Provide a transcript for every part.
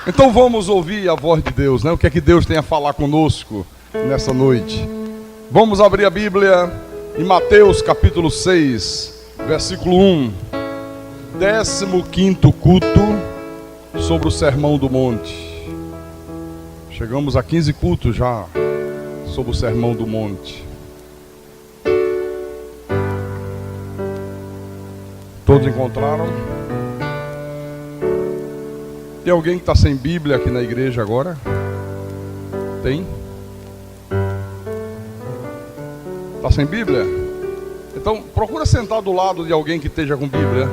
Então vamos ouvir a voz de Deus, né? O que é que Deus tem a falar conosco nessa noite. Vamos abrir a Bíblia em Mateus capítulo 6, versículo 1. 15º culto sobre o Sermão do Monte. Chegamos a 15 cultos já sobre o Sermão do Monte. Todos encontraram? Tem alguém que está sem Bíblia aqui na igreja agora? Tem? Está sem Bíblia? Então procura sentar do lado de alguém que esteja com Bíblia.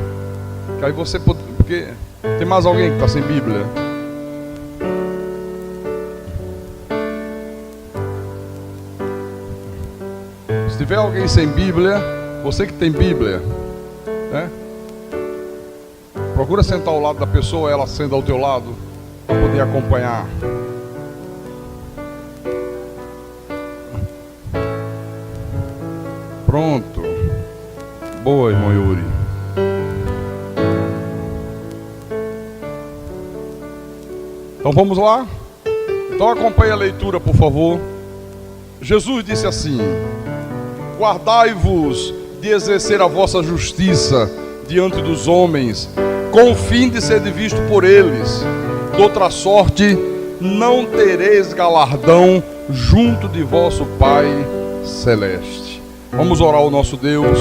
Que aí você pode... Porque tem mais alguém que está sem Bíblia? Se tiver alguém sem Bíblia, você que tem Bíblia, né? Procura sentar ao lado da pessoa, ela senta ao teu lado, para poder acompanhar. Pronto. Boa, irmão Yuri. Então vamos lá? Então acompanhe a leitura, por favor. Jesus disse assim: guardai-vos de exercer a vossa justiça diante dos homens, com o fim de ser visto por eles. De outra sorte, não tereis galardão junto de vosso Pai Celeste. Vamos orar ao nosso Deus,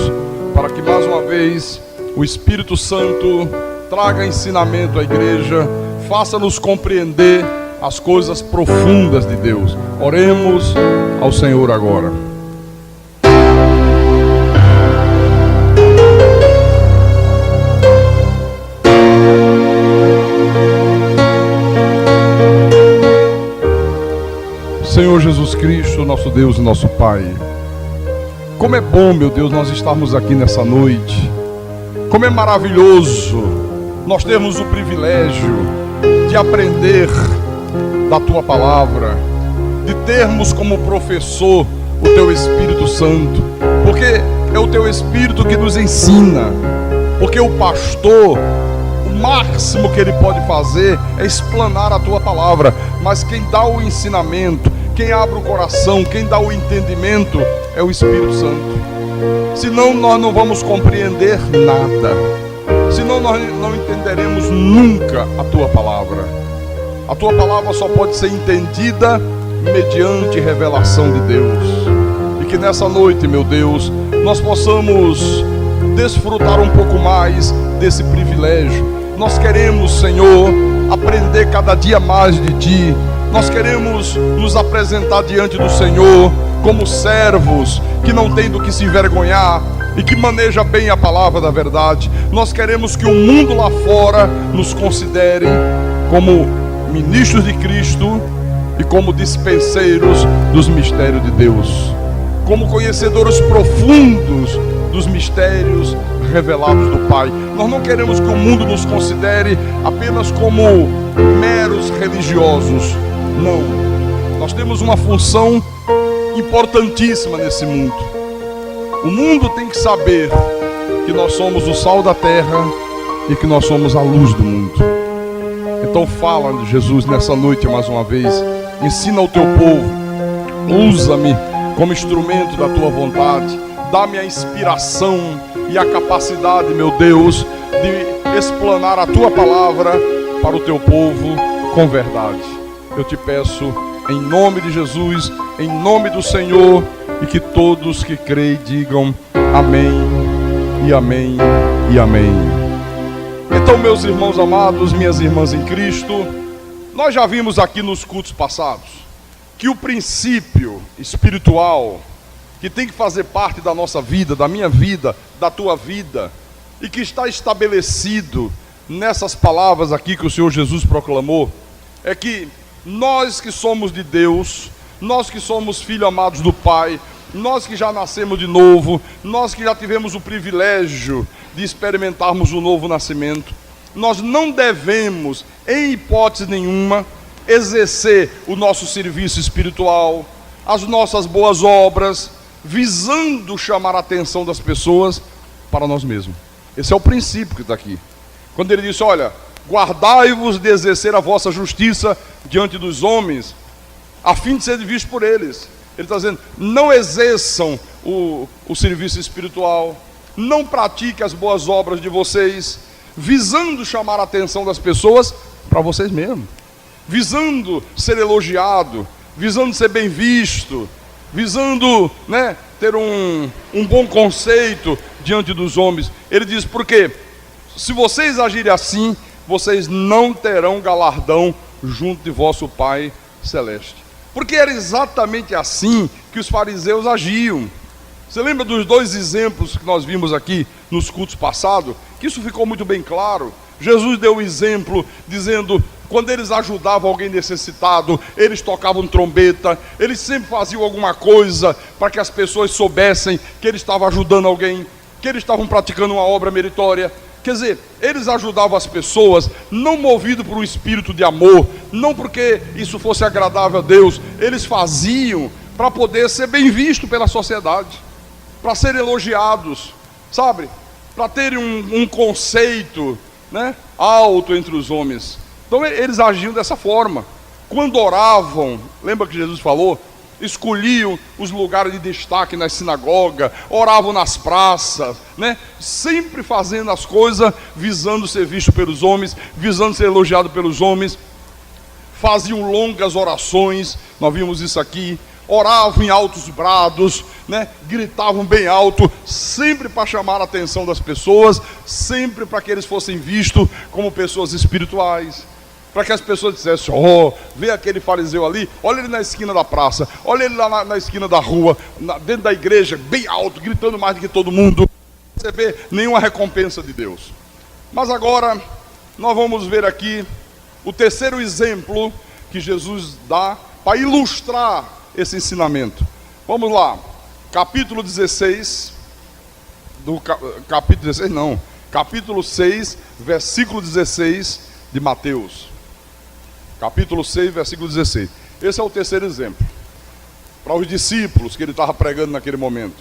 para que mais uma vez o Espírito Santo traga ensinamento à igreja, faça-nos compreender as coisas profundas de Deus. Oremos ao Senhor agora. Senhor Jesus Cristo, nosso Deus e nosso Pai, como é bom, meu Deus, nós estarmos aqui nessa noite. Como é maravilhoso nós termos o privilégio de aprender da Tua Palavra, de termos como professor o Teu Espírito Santo, porque é o Teu Espírito que nos ensina, porque o pastor, o máximo que ele pode fazer é explanar a Tua Palavra, mas quem dá o ensinamento, quem abre o coração, quem dá o entendimento é o Espírito Santo. Senão nós não vamos compreender nada. Senão nós não entenderemos nunca a Tua Palavra. A Tua Palavra só pode ser entendida mediante revelação de Deus. E que nessa noite, meu Deus, nós possamos desfrutar um pouco mais desse privilégio. Nós queremos, Senhor, aprender cada dia mais de Ti. Nós queremos nos apresentar diante do Senhor como servos que não têm do que se envergonhar e que maneja bem a palavra da verdade. Nós queremos que o mundo lá fora nos considere como ministros de Cristo e como dispenseiros dos mistérios de Deus, como conhecedores profundos dos mistérios revelados do Pai. Nós não queremos que o mundo nos considere apenas como meros religiosos. Não, nós temos uma função importantíssima nesse mundo. O mundo tem que saber que nós somos o sal da terra e que nós somos a luz do mundo. Então fala, Jesus, nessa noite mais uma vez. Ensina ao Teu povo. Usa-me como instrumento da Tua vontade. Dá-me a inspiração e a capacidade, meu Deus, de explanar a Tua palavra para o Teu povo com verdade. Eu te peço em nome de Jesus, em nome do Senhor, e que todos que creem digam amém, e amém, e amém. Então, meus irmãos amados, minhas irmãs em Cristo, nós já vimos aqui nos cultos passados que o princípio espiritual que tem que fazer parte da nossa vida, da minha vida, da tua vida, e que está estabelecido nessas palavras aqui que o Senhor Jesus proclamou, é que nós que somos de Deus, nós que somos filhos amados do Pai, nós que já nascemos de novo, nós que já tivemos o privilégio de experimentarmos o novo nascimento, nós não devemos, em hipótese nenhuma, exercer o nosso serviço espiritual, as nossas boas obras, visando chamar a atenção das pessoas para nós mesmos. Esse é o princípio que está aqui. Quando ele disse, olha, guardai-vos de exercer a vossa justiça diante dos homens, a fim de ser visto por eles. Ele está dizendo, não exerçam o serviço espiritual, não pratiquem as boas obras de vocês, visando chamar a atenção das pessoas para vocês mesmos, visando ser elogiado, visando ser bem visto, visando, né, ter um bom conceito diante dos homens. Ele diz, porque se vocês agirem assim, vocês não terão galardão junto de vosso Pai Celeste. Porque era exatamente assim que os fariseus agiam. Você lembra dos dois exemplos que nós vimos aqui nos cultos passados? Que isso ficou muito bem claro. Jesus deu o exemplo dizendo, quando eles ajudavam alguém necessitado, eles tocavam trombeta, eles sempre faziam alguma coisa para que as pessoas soubessem que eles estavam ajudando alguém, que eles estavam praticando uma obra meritória. Quer dizer, eles ajudavam as pessoas, não movido por um espírito de amor, não porque isso fosse agradável a Deus, eles faziam para poder ser bem visto pela sociedade, para serem elogiados, sabe? Para terem um conceito, né, alto entre os homens. Então eles agiam dessa forma. Quando oravam, lembra que Jesus falou? Escolhiam os lugares de destaque na sinagoga, oravam nas praças, né? Sempre fazendo as coisas visando ser visto pelos homens, visando ser elogiado pelos homens. Faziam longas orações, nós vimos isso aqui. Oravam em altos brados, né? Gritavam bem alto, sempre para chamar a atenção das pessoas, sempre para que eles fossem vistos como pessoas espirituais, para que as pessoas dissessem, vê aquele fariseu ali, olha ele na esquina da praça, olha ele lá na esquina da rua, dentro da igreja, bem alto, gritando mais do que todo mundo, não receber nenhuma recompensa de Deus. Mas agora, nós vamos ver aqui o terceiro exemplo que Jesus dá para ilustrar esse ensinamento. Vamos lá, capítulo 16, capítulo 6, versículo 16 de Mateus. Capítulo 6, versículo 16. Esse é o terceiro exemplo. Para os discípulos que ele estava pregando naquele momento.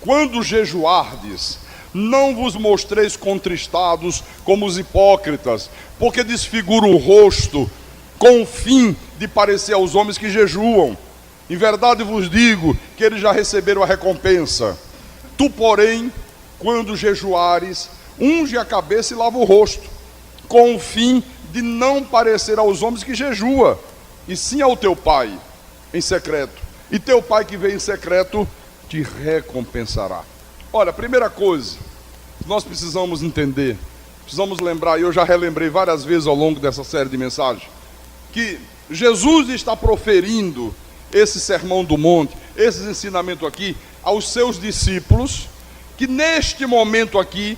Quando jejuardes, não vos mostreis contristados como os hipócritas, porque desfiguram o rosto com o fim de parecer aos homens que jejuam. Em verdade vos digo que eles já receberam a recompensa. Tu, porém, quando jejuares, unge a cabeça e lava o rosto, com o fim de não parecer aos homens que jejua, e sim ao teu Pai em secreto. E teu Pai que vem em secreto te recompensará. Olha, a primeira coisa que nós precisamos entender, precisamos lembrar, e eu já relembrei várias vezes ao longo dessa série de mensagens, que Jesus está proferindo esse sermão do monte, esse ensinamento aqui, aos seus discípulos, que neste momento aqui,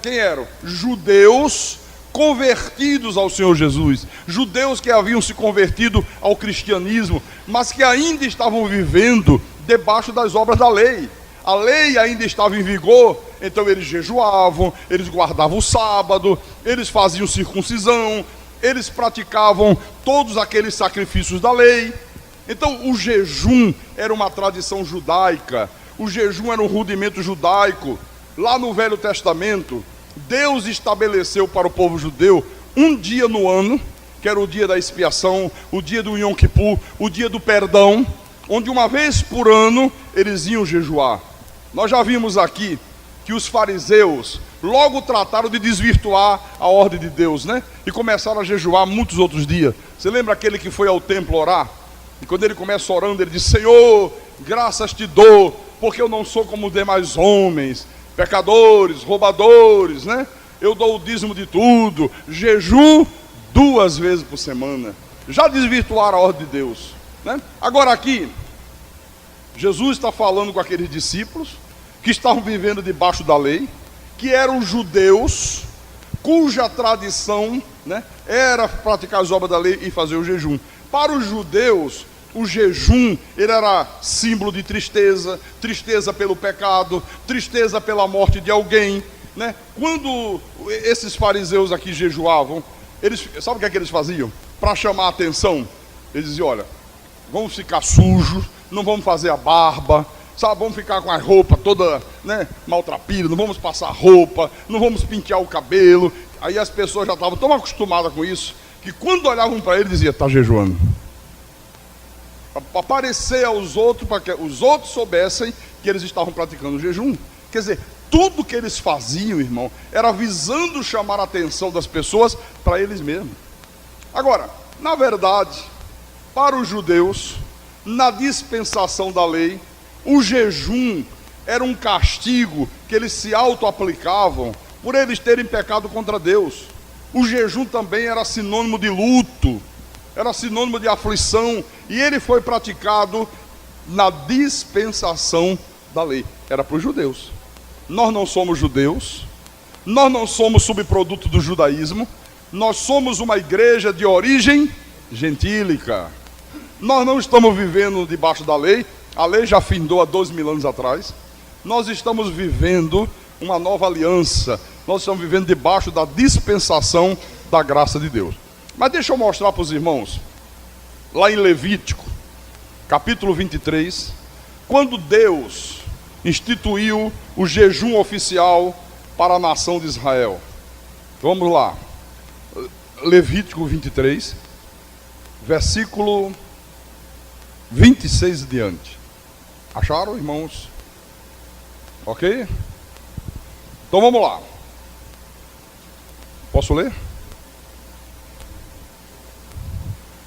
quem eram? Judeus convertidos ao Senhor Jesus, judeus que haviam se convertido ao cristianismo, mas que ainda estavam vivendo debaixo das obras da lei. A lei ainda estava em vigor, então eles jejuavam, eles guardavam o sábado, eles faziam circuncisão, eles praticavam todos aqueles sacrifícios da lei. Então o jejum era uma tradição judaica, o jejum era um rudimento judaico. Lá no Velho Testamento, Deus estabeleceu para o povo judeu um dia no ano, que era o dia da expiação, o dia do Yom Kippur, o dia do perdão, onde uma vez por ano eles iam jejuar. Nós já vimos aqui que os fariseus logo trataram de desvirtuar a ordem de Deus, né? E começaram a jejuar muitos outros dias. Você lembra aquele que foi ao templo orar? E quando ele começa orando, ele diz, Senhor, graças te dou, porque eu não sou como os demais homens, pecadores, roubadores, né? Eu dou o dízimo de tudo, jejuo 2 vezes por semana. Já desvirtuaram a ordem de Deus, né? Agora aqui, Jesus está falando com aqueles discípulos que estavam vivendo debaixo da lei, que eram judeus, cuja tradição, né, era praticar as obras da lei e fazer o jejum. Para os judeus, o jejum ele era símbolo de tristeza, tristeza pelo pecado, tristeza pela morte de alguém, né? Quando esses fariseus aqui jejuavam, sabe o que é que eles faziam? Para chamar a atenção, eles diziam, olha, vamos ficar sujos, não vamos fazer a barba, sabe, vamos ficar com a roupa toda, né, maltrapida, não vamos passar roupa, não vamos pentear o cabelo. Aí as pessoas já estavam tão acostumadas com isso, que quando olhavam para ele, diziam, está jejuando. Para parecer aos outros, para que os outros soubessem que eles estavam praticando o jejum. Quer dizer, tudo que eles faziam, irmão, era visando chamar a atenção das pessoas para eles mesmos. Agora, na verdade, para os judeus, na dispensação da lei, o jejum era um castigo que eles se auto-aplicavam por eles terem pecado contra Deus. O jejum também era sinônimo de luto, era sinônimo de aflição, e ele foi praticado na dispensação da lei. Era para os judeus. Nós não somos judeus, nós não somos subproduto do judaísmo, nós somos uma igreja de origem gentílica. Nós não estamos vivendo debaixo da lei, a lei já findou há 2000 anos atrás. Nós estamos vivendo uma nova aliança, nós estamos vivendo debaixo da dispensação da graça de Deus. Mas deixa eu mostrar para os irmãos, lá em Levítico, capítulo 23, quando Deus instituiu o jejum oficial para a nação de Israel. Vamos lá, Levítico 23, versículo 26 e diante. Acharam, irmãos? Ok? Então vamos lá. Posso ler?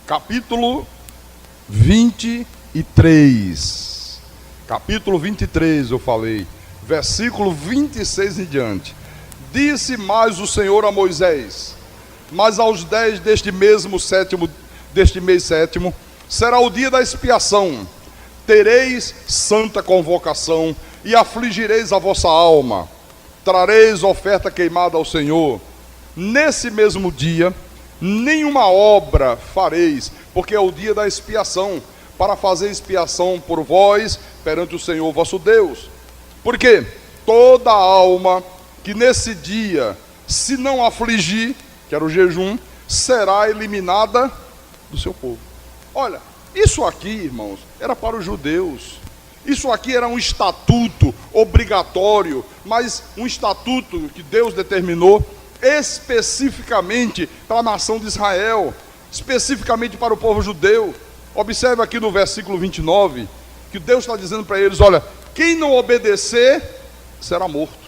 Capítulo 23. Capítulo 23 eu falei. Versículo 26 em diante. Disse mais o Senhor a Moisés: mas aos 10 deste mês sétimo, será o dia da expiação. Tereis santa convocação e afligireis a vossa alma. Trareis oferta queimada ao Senhor. Nesse mesmo dia, nenhuma obra fareis, porque é o dia da expiação, para fazer expiação por vós perante o Senhor vosso Deus. Porque toda alma que nesse dia se não afligir, que era o jejum, será eliminada do seu povo. Olha, isso aqui, irmãos, era para os judeus. Isso aqui era um estatuto obrigatório, mas um estatuto que Deus determinou especificamente para a nação de Israel, especificamente para o povo judeu. Observe aqui no versículo 29, que Deus está dizendo para eles: olha, quem não obedecer, será morto.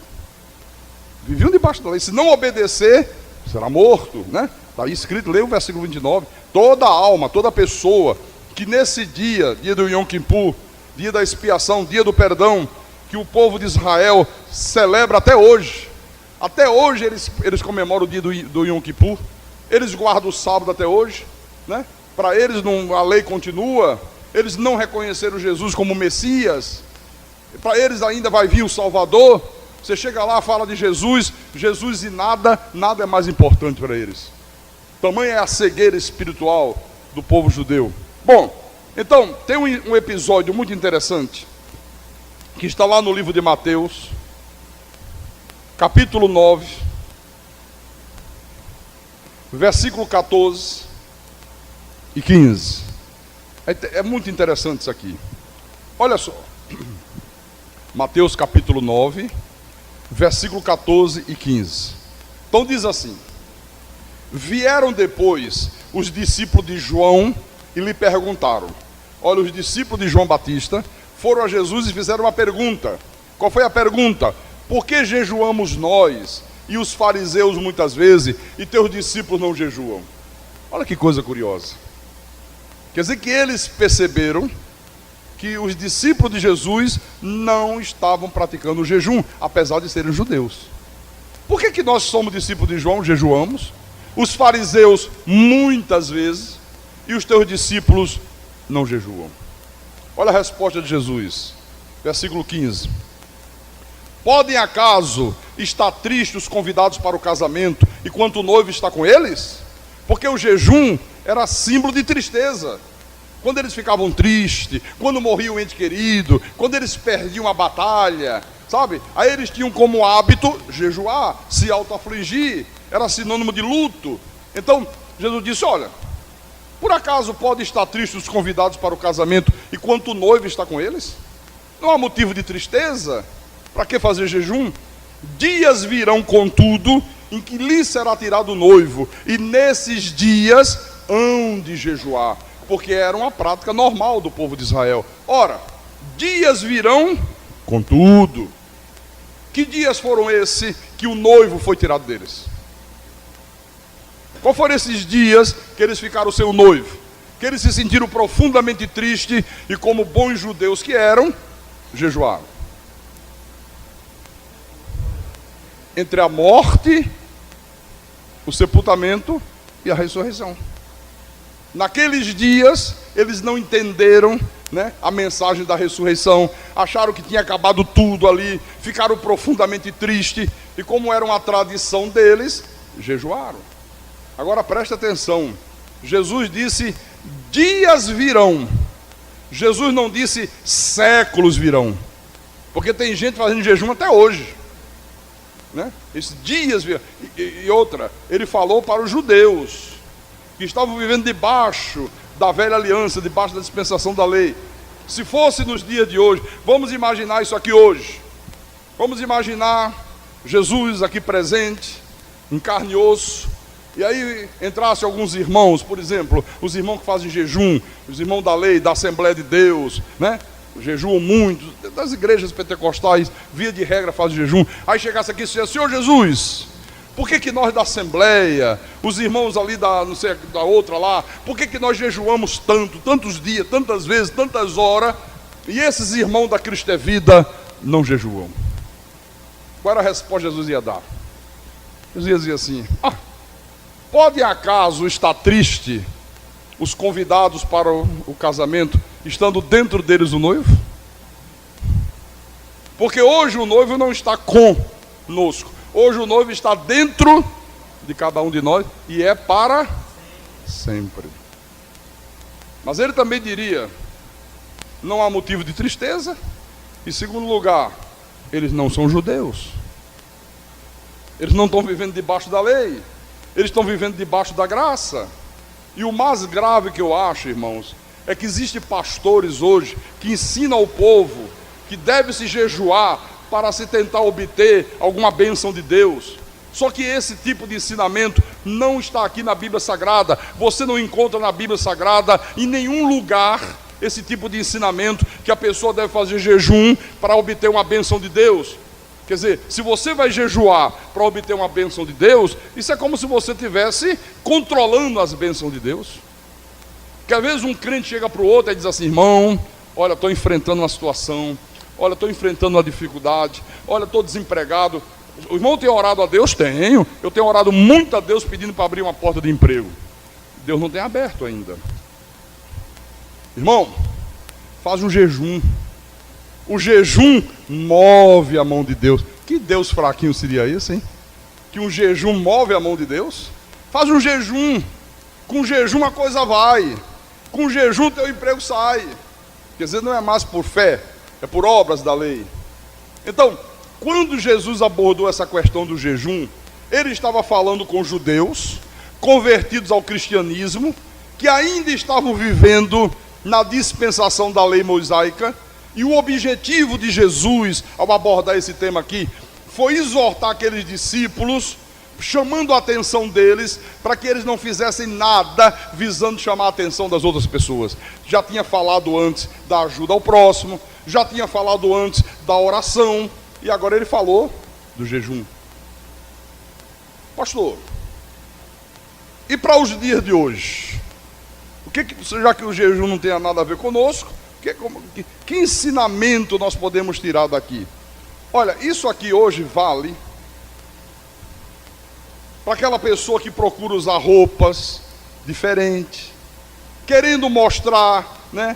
Viviam debaixo da lei, se não obedecer, será morto, né? Está aí escrito, leia o versículo 29, toda alma, toda pessoa, que nesse dia, dia do Yom Kippur, dia da expiação, dia do perdão, que o povo de Israel celebra até hoje eles comemoram o dia do Yom Kippur, eles guardam o sábado até hoje, né? Para eles a lei continua, eles não reconheceram Jesus como Messias, para eles ainda vai vir o Salvador. Você chega lá, fala de Jesus e nada é mais importante para eles. Tamanha é a cegueira espiritual do povo judeu. Bom, então, tem um episódio muito interessante, que está lá no livro de Mateus, capítulo 9, versículo 14 e 15. É muito interessante isso aqui. Olha só, Mateus capítulo 9, versículo 14 e 15. Então diz assim: vieram depois os discípulos de João e lhe perguntaram. Olha, os discípulos de João Batista foram a Jesus e fizeram uma pergunta. Qual foi a pergunta? Por que jejuamos nós e os fariseus muitas vezes e teus discípulos não jejuam? Olha que coisa curiosa. Quer dizer que eles perceberam que os discípulos de Jesus não estavam praticando o jejum, apesar de serem judeus. Por que nós somos discípulos de João, jejuamos? Os fariseus muitas vezes e os teus discípulos não jejuam. Olha a resposta de Jesus, versículo 15. Podem acaso estar tristes os convidados para o casamento enquanto o noivo está com eles? Porque o jejum era símbolo de tristeza. Quando eles ficavam tristes, quando morria um ente querido, quando eles perdiam a batalha, sabe? Aí eles tinham como hábito jejuar, se auto-afligir, era sinônimo de luto. Então Jesus disse: olha, por acaso pode estar tristes os convidados para o casamento enquanto o noivo está com eles? Não há motivo de tristeza? Para que fazer jejum? Dias virão, contudo, em que lhe será tirado o noivo, e nesses dias hão de jejuar, porque era uma prática normal do povo de Israel. Ora, dias virão, contudo. Que dias foram esses que o noivo foi tirado deles? Qual foram esses dias que eles ficaram sem o noivo? Que eles se sentiram profundamente tristes e, como bons judeus que eram, jejuaram. Entre a morte, o sepultamento e a ressurreição. Naqueles dias, eles não entenderam, né, a mensagem da ressurreição, acharam que tinha acabado tudo ali, ficaram profundamente tristes, e como era uma tradição deles, jejuaram. Agora preste atenção, Jesus disse, dias virão. Jesus não disse, séculos virão, porque tem gente fazendo jejum até hoje, né? Esses dias virão. E outra, ele falou para os judeus, que estavam vivendo debaixo da velha aliança, debaixo da dispensação da lei. Se fosse nos dias de hoje, vamos imaginar isso aqui hoje. Vamos imaginar Jesus aqui presente, em carne e osso, e aí entrasse alguns irmãos, por exemplo, os irmãos que fazem jejum, os irmãos da lei, da Assembleia de Deus, né? Jejuam muito, das igrejas pentecostais, via de regra fazem jejum. Aí chegasse aqui e dissesse, Senhor Jesus, por que nós da Assembleia, os irmãos ali da, não sei, da outra lá, por que nós jejuamos tanto, tantos dias, tantas vezes, tantas horas, e esses irmãos da Cristo é Vida não jejuam? Qual era a resposta que Jesus ia dar? Jesus ia dizer assim, pode acaso estar triste os convidados para o casamento, estando dentro deles o noivo? Porque hoje o noivo não está conosco. Hoje o noivo está dentro de cada um de nós e é para sempre. Mas ele também diria, não há motivo de tristeza. Em segundo lugar, eles não são judeus. Eles não estão vivendo debaixo da lei. Eles estão vivendo debaixo da graça. E o mais grave que eu acho, irmãos, é que existem pastores hoje que ensinam ao povo que deve se jejuar para se tentar obter alguma bênção de Deus. Só que esse tipo de ensinamento não está aqui na Bíblia Sagrada. Você não encontra na Bíblia Sagrada em nenhum lugar esse tipo de ensinamento que a pessoa deve fazer jejum para obter uma bênção de Deus. Quer dizer, se você vai jejuar para obter uma bênção de Deus, isso é como se você estivesse controlando as bênçãos de Deus. Que às vezes um crente chega para o outro e diz assim, irmão, olha, estou enfrentando uma situação, olha, estou enfrentando uma dificuldade, olha, estou desempregado. O irmão tem orado a Deus? Tenho. Eu tenho orado muito a Deus pedindo para abrir uma porta de emprego. Deus não tem aberto ainda. Irmão, faz um jejum. O jejum move a mão de Deus. Que Deus fraquinho seria esse, hein? Que um jejum move a mão de Deus? Faz um jejum. Com jejum a coisa vai. Com jejum teu emprego sai. Quer dizer, não é mais por fé, é por obras da lei. Então, quando Jesus abordou essa questão do jejum, ele estava falando com judeus convertidos ao cristianismo, que ainda estavam vivendo na dispensação da lei mosaica, e o objetivo de Jesus, ao abordar esse tema aqui, foi exortar aqueles discípulos, chamando a atenção deles, para que eles não fizessem nada visando chamar a atenção das outras pessoas. Já tinha falado antes da ajuda ao próximo, já tinha falado antes da oração, e agora ele falou do jejum. Pastor, e para os dias de hoje? Já que o jejum não tem nada a ver conosco, que ensinamento nós podemos tirar daqui? Olha, isso aqui hoje vale para aquela pessoa que procura usar roupas diferentes, querendo mostrar, né,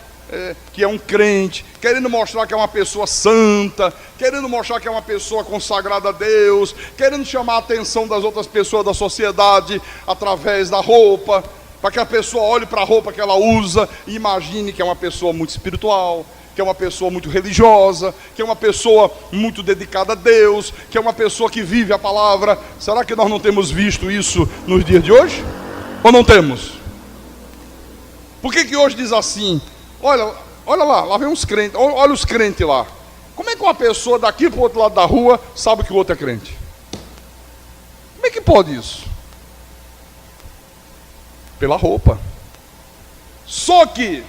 que é um crente, querendo mostrar que é uma pessoa santa, querendo mostrar que é uma pessoa consagrada a Deus, querendo chamar a atenção das outras pessoas da sociedade através da roupa, para que a pessoa olhe para a roupa que ela usa e imagine que é uma pessoa muito espiritual, que é uma pessoa muito religiosa, que é uma pessoa muito dedicada a Deus, que é uma pessoa que vive a palavra. Será que nós não temos visto isso nos dias de hoje? Ou não temos? Por que hoje diz assim, olha lá vem uns crentes, olha os crentes lá. Como é que uma pessoa daqui para o outro lado da rua sabe que o outro é crente? Como é que pode isso? Pela roupa. Só que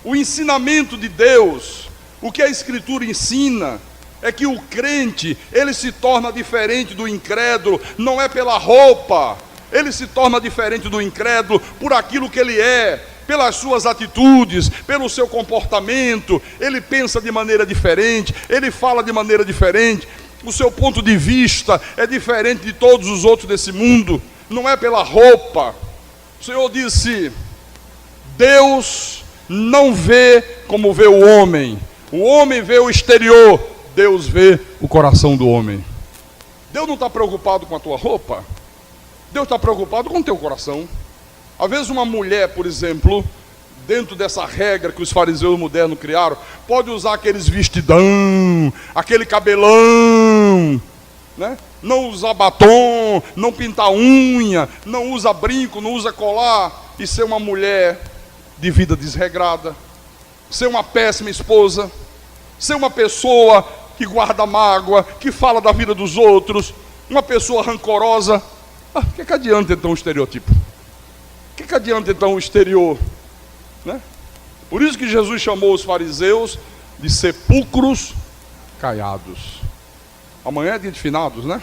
o ensinamento de Deus, o que a Escritura ensina, é que o crente, ele se torna diferente do incrédulo, não é pela roupa, ele se torna diferente do incrédulo por aquilo que ele é, pelas suas atitudes, pelo seu comportamento, ele pensa de maneira diferente, ele fala de maneira diferente, o seu ponto de vista é diferente de todos os outros desse mundo, não é pela roupa. O Senhor disse: Deus não vê como vê o homem vê o exterior, Deus vê o coração do homem. Deus não está preocupado com a tua roupa, Deus está preocupado com o teu coração. Às vezes uma mulher, por exemplo, dentro dessa regra que os fariseus modernos criaram, pode usar aqueles vestidão, aquele cabelão, né? Não usar batom, não pintar unha, não usa brinco, não usa colar, e ser uma mulher de vida desregrada, ser uma péssima esposa, ser uma pessoa que guarda mágoa, que fala da vida dos outros, uma pessoa rancorosa. O que adianta então o estereotipo? O que adianta então o exterior? Né? Por isso que Jesus chamou os fariseus de sepulcros caiados. Amanhã é dia de finados, né?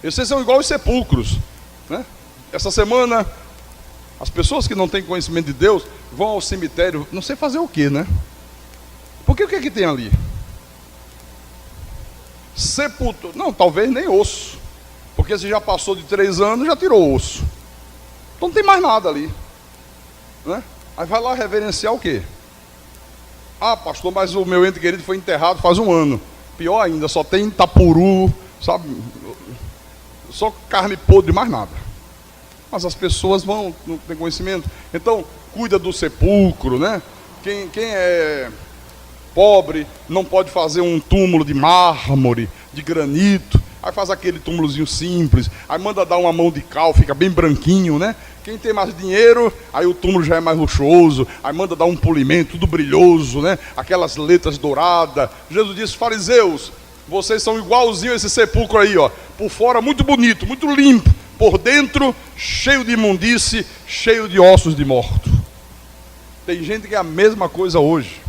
Esses são igual os sepulcros, né? Essa semana, as pessoas que não têm conhecimento de Deus vão ao cemitério, não sei fazer o que, né? Porque o que é que tem ali? Sepultura, não, talvez nem osso, porque se já passou de 3 anos, já tirou osso, então não tem mais nada ali, né? Aí vai lá reverenciar o quê? Ah, pastor, mas o meu ente querido foi enterrado faz 1 ano. Pior ainda, só tem tapuru, sabe? Só carne podre, mais nada. Mas as pessoas não têm conhecimento. Então, cuida do sepulcro, né? Quem é pobre não pode fazer um túmulo de mármore, de granito. Aí faz aquele túmulozinho simples. Aí manda dar uma mão de cal, fica bem branquinho, né? Quem tem mais dinheiro, aí o túmulo já é mais luxuoso. Aí manda dar um polimento, tudo brilhoso, né? Aquelas letras douradas. Jesus disse: fariseus, vocês são igualzinho a esse sepulcro aí, ó. Por fora muito bonito, muito limpo. Por dentro, cheio de imundície, cheio de ossos de morto. Tem gente que é a mesma coisa hoje.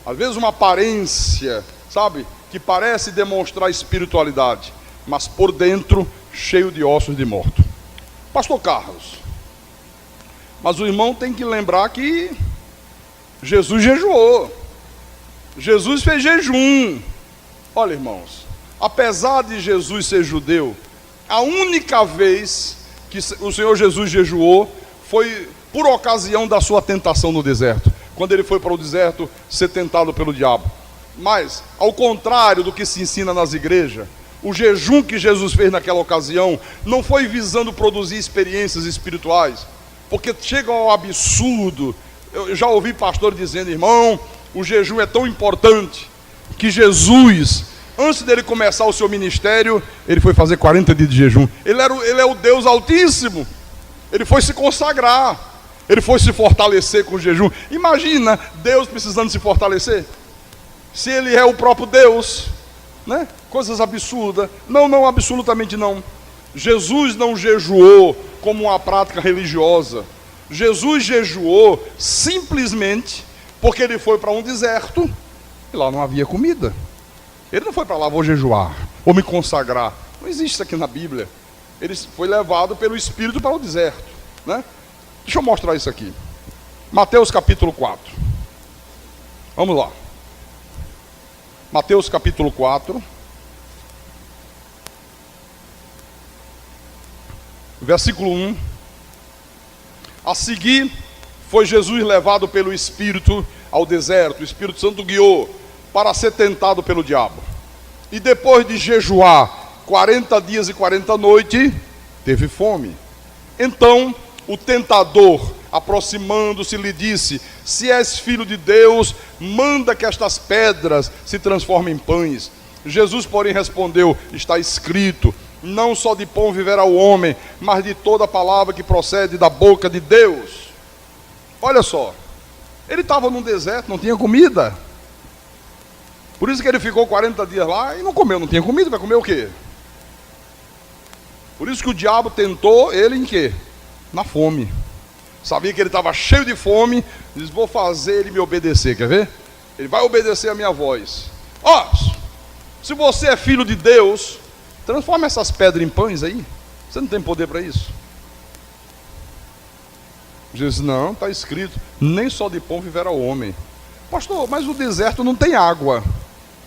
Às vezes uma aparência, sabe, que parece demonstrar espiritualidade, mas por dentro, cheio de ossos de morto. Pastor Carlos, mas o irmão tem que lembrar que Jesus jejuou. Jesus fez jejum. Olha, irmãos, apesar de Jesus ser judeu, a única vez que o Senhor Jesus jejuou foi por ocasião da sua tentação no deserto, quando ele foi para o deserto ser tentado pelo diabo. Mas, ao contrário do que se ensina nas igrejas, o jejum que Jesus fez naquela ocasião não foi visando produzir experiências espirituais, porque chega ao absurdo. Eu já ouvi pastor dizendo: irmão, o jejum é tão importante que Jesus, antes dele começar o seu ministério, ele foi fazer 40 dias de jejum. Ele é o Deus Altíssimo. Ele foi se consagrar, ele foi se fortalecer com o jejum. Imagina Deus precisando se fortalecer, se ele é o próprio Deus, né? Coisas absurdas. Não, absolutamente não. Jesus não jejuou como uma prática religiosa. Jesus jejuou simplesmente porque ele foi para um deserto e lá não havia comida. Ele não foi para lá: vou jejuar, vou me consagrar. Não existe isso aqui na Bíblia. Ele foi levado pelo Espírito para o deserto, né? Deixa eu mostrar isso aqui. Mateus capítulo 4. Vamos lá. Mateus capítulo 4. Versículo 1. A seguir, foi Jesus levado pelo Espírito ao deserto. O Espírito Santo guiou para ser tentado pelo diabo. E depois de jejuar 40 dias e 40 noites, teve fome. Então o tentador, aproximando-se, lhe disse: se és filho de Deus, manda que estas pedras se transformem em pães. Jesus, porém, respondeu: está escrito, não só de pão viverá o homem, mas de toda palavra que procede da boca de Deus. Olha só, ele estava num deserto, não tinha comida. Por isso que ele ficou 40 dias lá e não comeu. Não tinha comida, vai comer o quê? Por isso que o diabo tentou ele em quê? Na fome. Sabia que ele estava cheio de fome, diz, vou fazer ele me obedecer, quer ver? Ele vai obedecer a minha voz. Ó, se você é filho de Deus, transforma essas pedras em pães aí. Você não tem poder para isso? Jesus, não, está escrito, nem só de pão viverá o homem. Pastor, mas o deserto não tem água.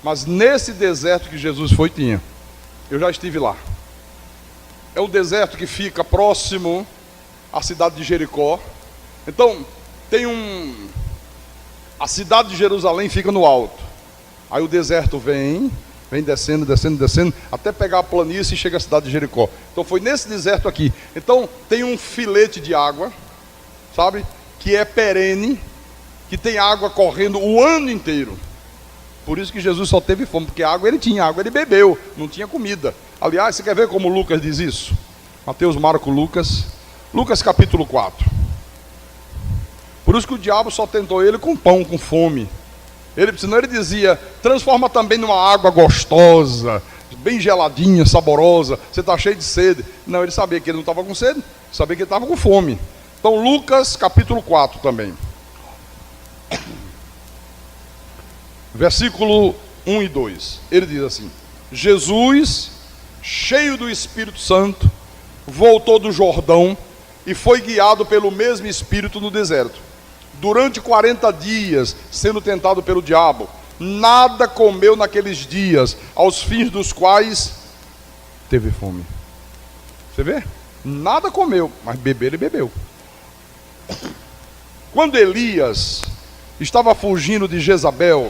Mas nesse deserto que Jesus foi, tinha. Eu já estive lá. É o deserto que fica próximo à cidade de Jericó. Então, a cidade de Jerusalém fica no alto. Aí o deserto vem descendo, descendo, descendo, até pegar a planície e chega à cidade de Jericó. Então foi nesse deserto aqui. Então tem um filete de água, sabe? Que é perene, que tem água correndo o ano inteiro. Por isso que Jesus só teve fome, porque água ele tinha, água ele bebeu, não tinha comida. Aliás, você quer ver como Lucas diz isso? Mateus, Marcos, Lucas. Lucas capítulo 4. Por isso que o diabo só tentou ele com pão, com fome. Senão ele dizia, transforma também numa água gostosa, bem geladinha, saborosa, você está cheio de sede. Não, ele sabia que ele não estava com sede, sabia que ele estava com fome. Então Lucas capítulo 4 também. Versículo 1 e 2. Ele diz assim, Jesus, cheio do Espírito Santo, voltou do Jordão e foi guiado pelo mesmo Espírito no deserto. Durante 40 dias, sendo tentado pelo diabo, nada comeu naqueles dias, aos fins dos quais teve fome. Você vê? Nada comeu, mas beber ele bebeu. Quando Elias estava fugindo de Jezabel,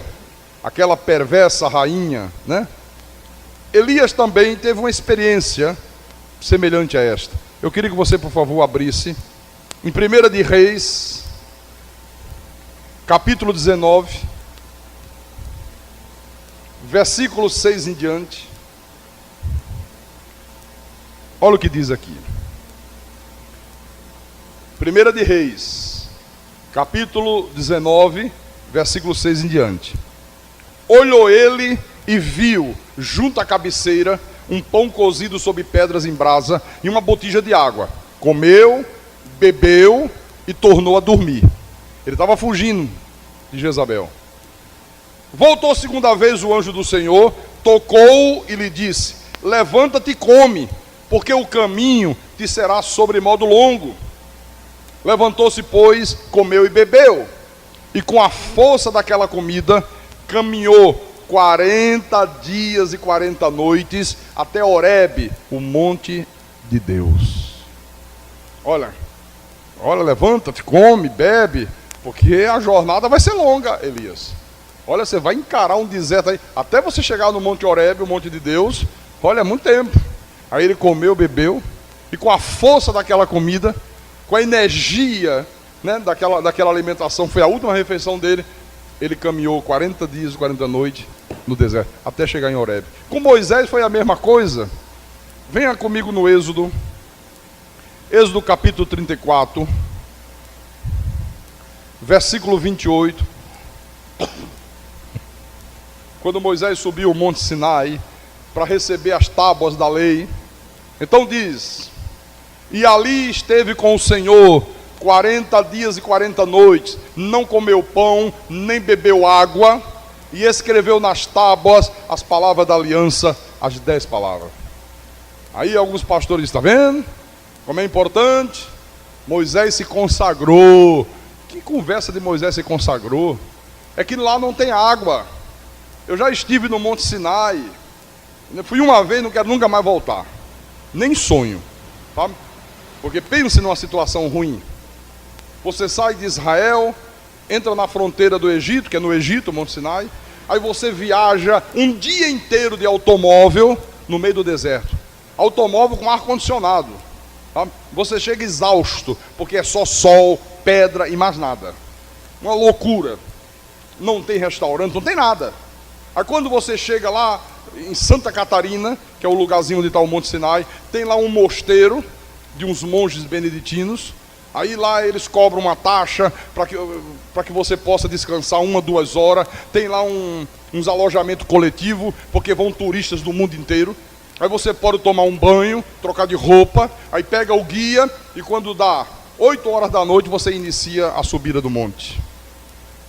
aquela perversa rainha, né? Elias também teve uma experiência semelhante a esta. Eu queria que você, por favor, abrisse em 1 de Reis, capítulo 19, versículo 6 em diante. Olha o que diz aqui. 1 de Reis, capítulo 19, versículo 6 em diante. Olhou ele e viu, junto à cabeceira, um pão cozido sobre pedras em brasa e uma botija de água. Comeu, bebeu e tornou a dormir. Ele estava fugindo de Jezabel. Voltou segunda vez o anjo do Senhor, tocou e lhe disse, levanta-te e come, porque o caminho te será sobremodo longo. Levantou-se, pois, comeu e bebeu, e com a força daquela comida, caminhou 40 dias e 40 noites, até Horebe, o monte de Deus. Olha, levanta-te, come, bebe, porque a jornada vai ser longa, Elias. Olha, você vai encarar um deserto aí, até você chegar no monte Horebe, o monte de Deus, olha, é muito tempo. Aí ele comeu, bebeu, e com a força daquela comida, com a energia, né, daquela alimentação, foi a última refeição dele, ele caminhou 40 dias e 40 noites no deserto, até chegar em Horebe. Com Moisés foi a mesma coisa. Venha comigo no Êxodo capítulo 34, versículo 28. Quando Moisés subiu o monte Sinai para receber as tábuas da lei, então diz, e ali esteve com o Senhor 40 dias e 40 noites, não comeu pão, nem bebeu água, e escreveu nas tábuas as palavras da aliança, as 10 palavras. Aí alguns pastores, está vendo? Como é importante? Moisés se consagrou. Que conversa de Moisés se consagrou? É que lá não tem água. Eu já estive no Monte Sinai. Eu fui uma vez, não quero nunca mais voltar. Nem sonho. Sabe? Porque pense numa situação ruim. Você sai de Israel, entra na fronteira do Egito, que é no Egito, Monte Sinai. Aí você viaja um dia inteiro de automóvel no meio do deserto. Automóvel com ar-condicionado. Tá? Você chega exausto, porque é só sol, pedra e mais nada. Uma loucura. Não tem restaurante, não tem nada. Aí quando você chega lá em Santa Catarina, que é o lugarzinho onde está o Monte Sinai, tem lá um mosteiro de uns monges beneditinos. Aí lá eles cobram uma taxa para que você possa descansar 1, 2 horas. Tem lá uns alojamentos coletivos, porque vão turistas do mundo inteiro. Aí você pode tomar um banho, trocar de roupa, aí pega o guia e quando dá 8 horas da noite você inicia a subida do monte.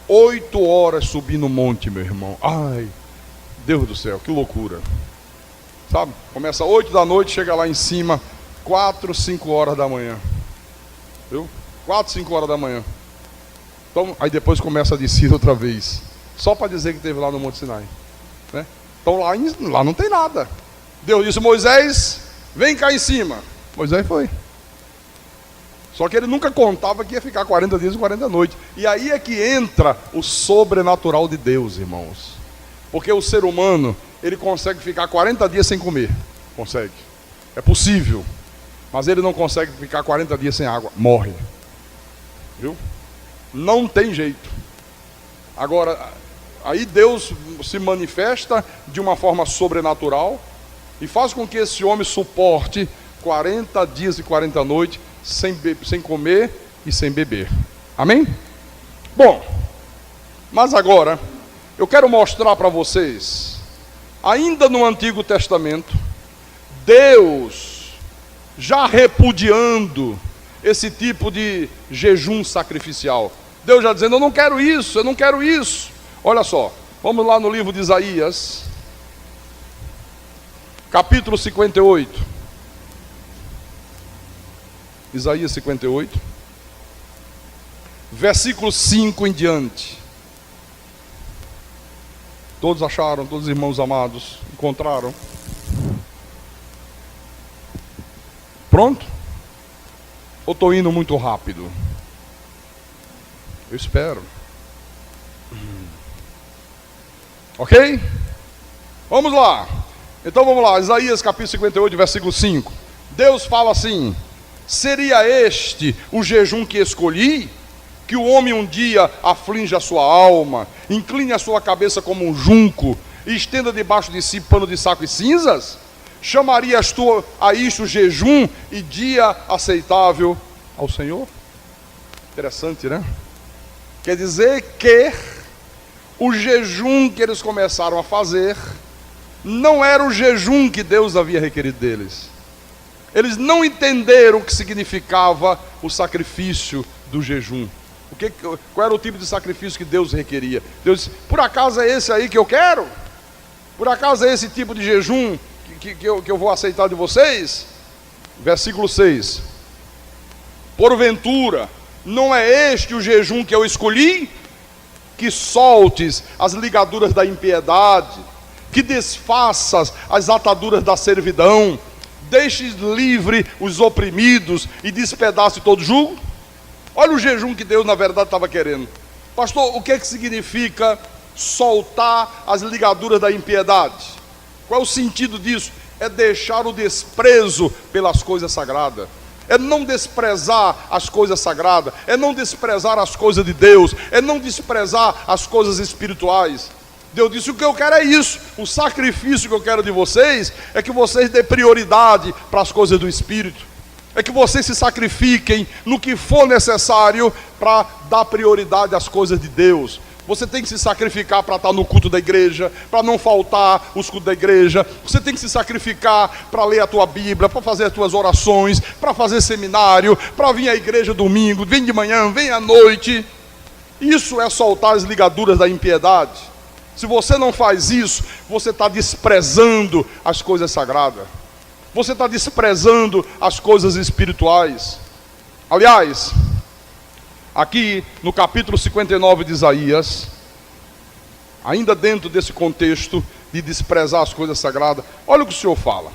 8 horas subindo o monte, meu irmão. Ai, Deus do céu, que loucura. Sabe? Começa 8 da noite, chega lá em cima 4, 5 horas da manhã. Viu? 4, 5 horas da manhã. Então, aí depois começa a descida outra vez. Só para dizer que teve lá no Monte Sinai. Né? Então lá não tem nada. Deus disse: Moisés, vem cá em cima. Moisés foi. Só que ele nunca contava que ia ficar 40 dias e 40 noites. E aí é que entra o sobrenatural de Deus, irmãos. Porque o ser humano, ele consegue ficar 40 dias sem comer. Consegue. É possível. Mas ele não consegue ficar 40 dias sem água. Morre. Viu? Não tem jeito. Agora, aí Deus se manifesta de uma forma sobrenatural e faz com que esse homem suporte 40 dias e 40 noites sem comer e sem beber. Amém? Bom, mas agora eu quero mostrar para vocês, ainda no Antigo Testamento, Deus já repudiando esse tipo de jejum sacrificial. Deus já dizendo: eu não quero isso, eu não quero isso. Olha só, vamos lá no livro de Isaías, capítulo 58. Isaías 58, versículo 5 em diante. Todos acharam, todos os irmãos amados encontraram? Pronto? Ou estou indo muito rápido? Eu espero. Ok? Vamos lá. Então vamos lá, Isaías capítulo 58, versículo 5. Deus fala assim: seria este o jejum que escolhi? Que o homem um dia aflige a sua alma, incline a sua cabeça como um junco, e estenda debaixo de si pano de saco e cinzas? Chamarias tu a isto jejum e dia aceitável ao Senhor? Interessante, né? Quer dizer que o jejum que eles começaram a fazer não era o jejum que Deus havia requerido deles. Eles não entenderam o que significava o sacrifício do jejum. Qual era o tipo de sacrifício que Deus requeria? Deus disse: por acaso é esse aí que eu quero? Por acaso é esse tipo de jejum que eu vou aceitar de vocês? Versículo 6. Porventura, não é este o jejum que eu escolhi? Que soltes as ligaduras da impiedade, que desfaças as ataduras da servidão, deixes livre os oprimidos e despedace todo jugo? Olha o jejum que Deus na verdade estava querendo. Pastor, o que significa soltar as ligaduras da impiedade? Qual é o sentido disso? É deixar o desprezo pelas coisas sagradas. É não desprezar as coisas sagradas, é não desprezar as coisas de Deus, é não desprezar as coisas espirituais. Deus disse: o que eu quero é isso. O sacrifício que eu quero de vocês é que vocês dêem prioridade para as coisas do Espírito. É que vocês se sacrifiquem no que for necessário para dar prioridade às coisas de Deus. Você tem que se sacrificar para estar no culto da igreja, para não faltar os cultos da igreja. Você tem que se sacrificar para ler a tua Bíblia, para fazer as tuas orações, para fazer seminário, para vir à igreja domingo, vem de manhã, vem à noite. Isso é soltar as ligaduras da impiedade. Se você não faz isso, você está desprezando as coisas sagradas. Você está desprezando as coisas espirituais. Aliás, aqui no capítulo 59 de Isaías, ainda dentro desse contexto de desprezar as coisas sagradas, olha o que o Senhor fala.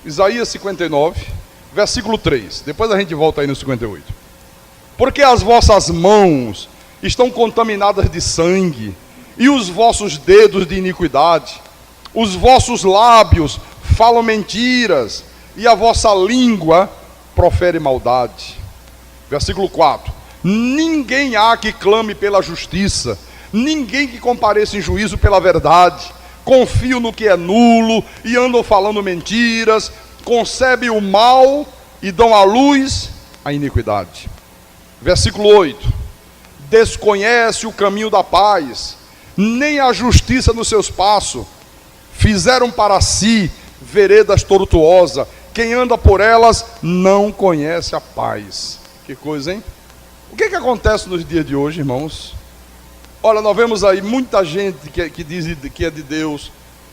Isaías 59, versículo 3. Depois a gente volta aí no 58. Porque as vossas mãos estão contaminadas de sangue, e os vossos dedos de iniquidade, os vossos lábios falam mentiras, e a vossa língua profere maldade. Versículo 4. Ninguém há que clame pela justiça, ninguém que compareça em juízo pela verdade. Confiam no que é nulo, e andam falando mentiras, concebem o mal, e dão à luz a iniquidade. Versículo 8. Desconhece o caminho da paz, nem a justiça nos seus passos. Fizeram para si veredas tortuosas. Quem anda por elas não conhece a paz. Que coisa, hein? O que acontece nos dias de hoje, irmãos? Olha, nós vemos aí muita gente que diz que é de Deus,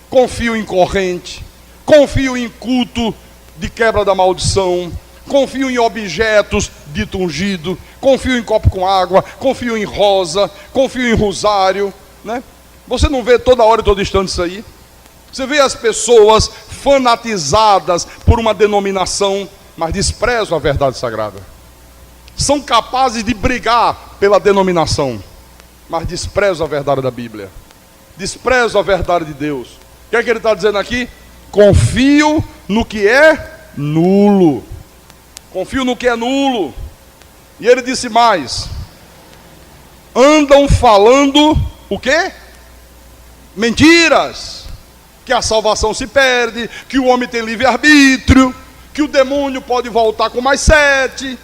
confio em corrente, confio em culto de quebra da maldição, confio em objetos dito ungido, confio em copo com água, confio em rosa, confio em rosário, né? Você não vê toda hora e todo instante isso aí? Você vê as pessoas fanatizadas por uma denominação, mas desprezam a verdade sagrada. São capazes de brigar pela denominação, mas desprezam a verdade da Bíblia, desprezam a verdade de Deus. O que é que ele está dizendo aqui? Confio no que é nulo. Confio no que é nulo. E ele disse mais: andam falando o quê? Mentiras. Que a salvação se perde, que o homem tem livre-arbítrio, que o demônio pode voltar com mais 7.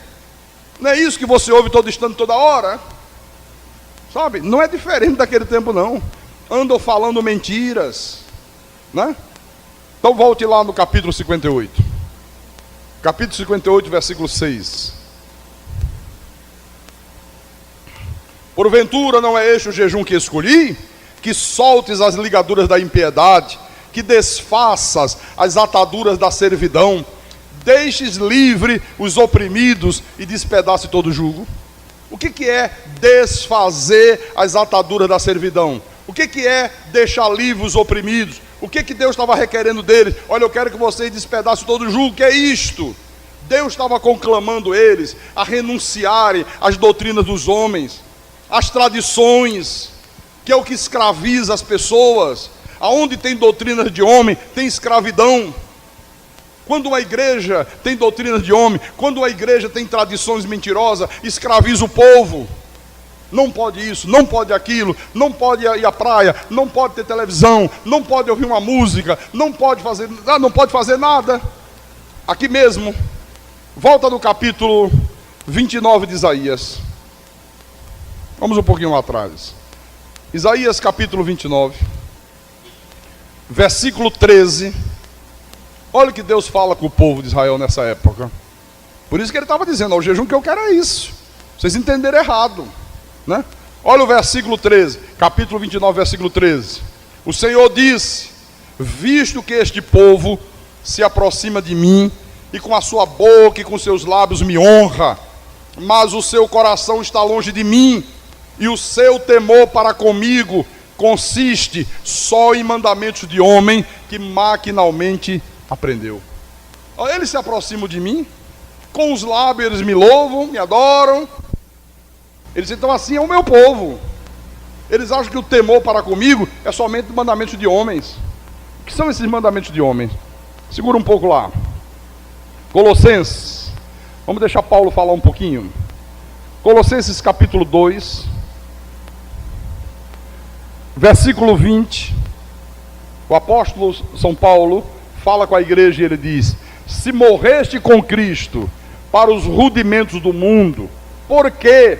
Não é isso que você ouve todo instante, toda hora? Sabe? Não é diferente daquele tempo, não. Andam falando mentiras, né? Então volte lá no capítulo 58. Capítulo 58, versículo 6. Porventura não é este o jejum que escolhi? Que soltes as ligaduras da impiedade, que desfaças as ataduras da servidão, deixes livre os oprimidos e despedace todo jugo. O que é desfazer as ataduras da servidão? O que é deixar livre os oprimidos? O que Deus estava requerendo deles? Olha, eu quero que vocês despedacem todo o jugo. O que é isto? Deus estava conclamando eles a renunciarem às doutrinas dos homens, às tradições, que é o que escraviza as pessoas. Aonde tem doutrinas de homem, tem escravidão. Quando uma igreja tem doutrinas de homem, quando uma igreja tem tradições mentirosas, escraviza o povo. Não pode isso, não pode aquilo, não pode ir à praia, não pode ter televisão, não pode ouvir uma música, não pode fazer nada. Aqui mesmo, volta no capítulo 29 de Isaías. Vamos um pouquinho lá atrás. Isaías capítulo 29, versículo 13. Olha o que Deus fala com o povo de Israel nessa época. Por isso que ele estava dizendo: o jejum que eu quero é isso. Vocês entenderam errado, né? Olha o versículo 13, capítulo 29, versículo 13. O Senhor disse: visto que este povo se aproxima de mim, e com a sua boca e com seus lábios me honra, mas o seu coração está longe de mim, e o seu temor para comigo consiste só em mandamentos de homem que maquinalmente aprendeu. Eles se aproximam de mim, com os lábios eles me louvam, me adoram. Eles dizem: então assim é o meu povo. Eles acham que o temor para comigo é somente mandamentos de homens. O que são esses mandamentos de homens? Segura um pouco lá. Colossenses. Vamos deixar Paulo falar um pouquinho. Colossenses capítulo 2, versículo 20. O apóstolo São Paulo fala com a igreja e ele diz: se morreste com Cristo para os rudimentos do mundo, porque,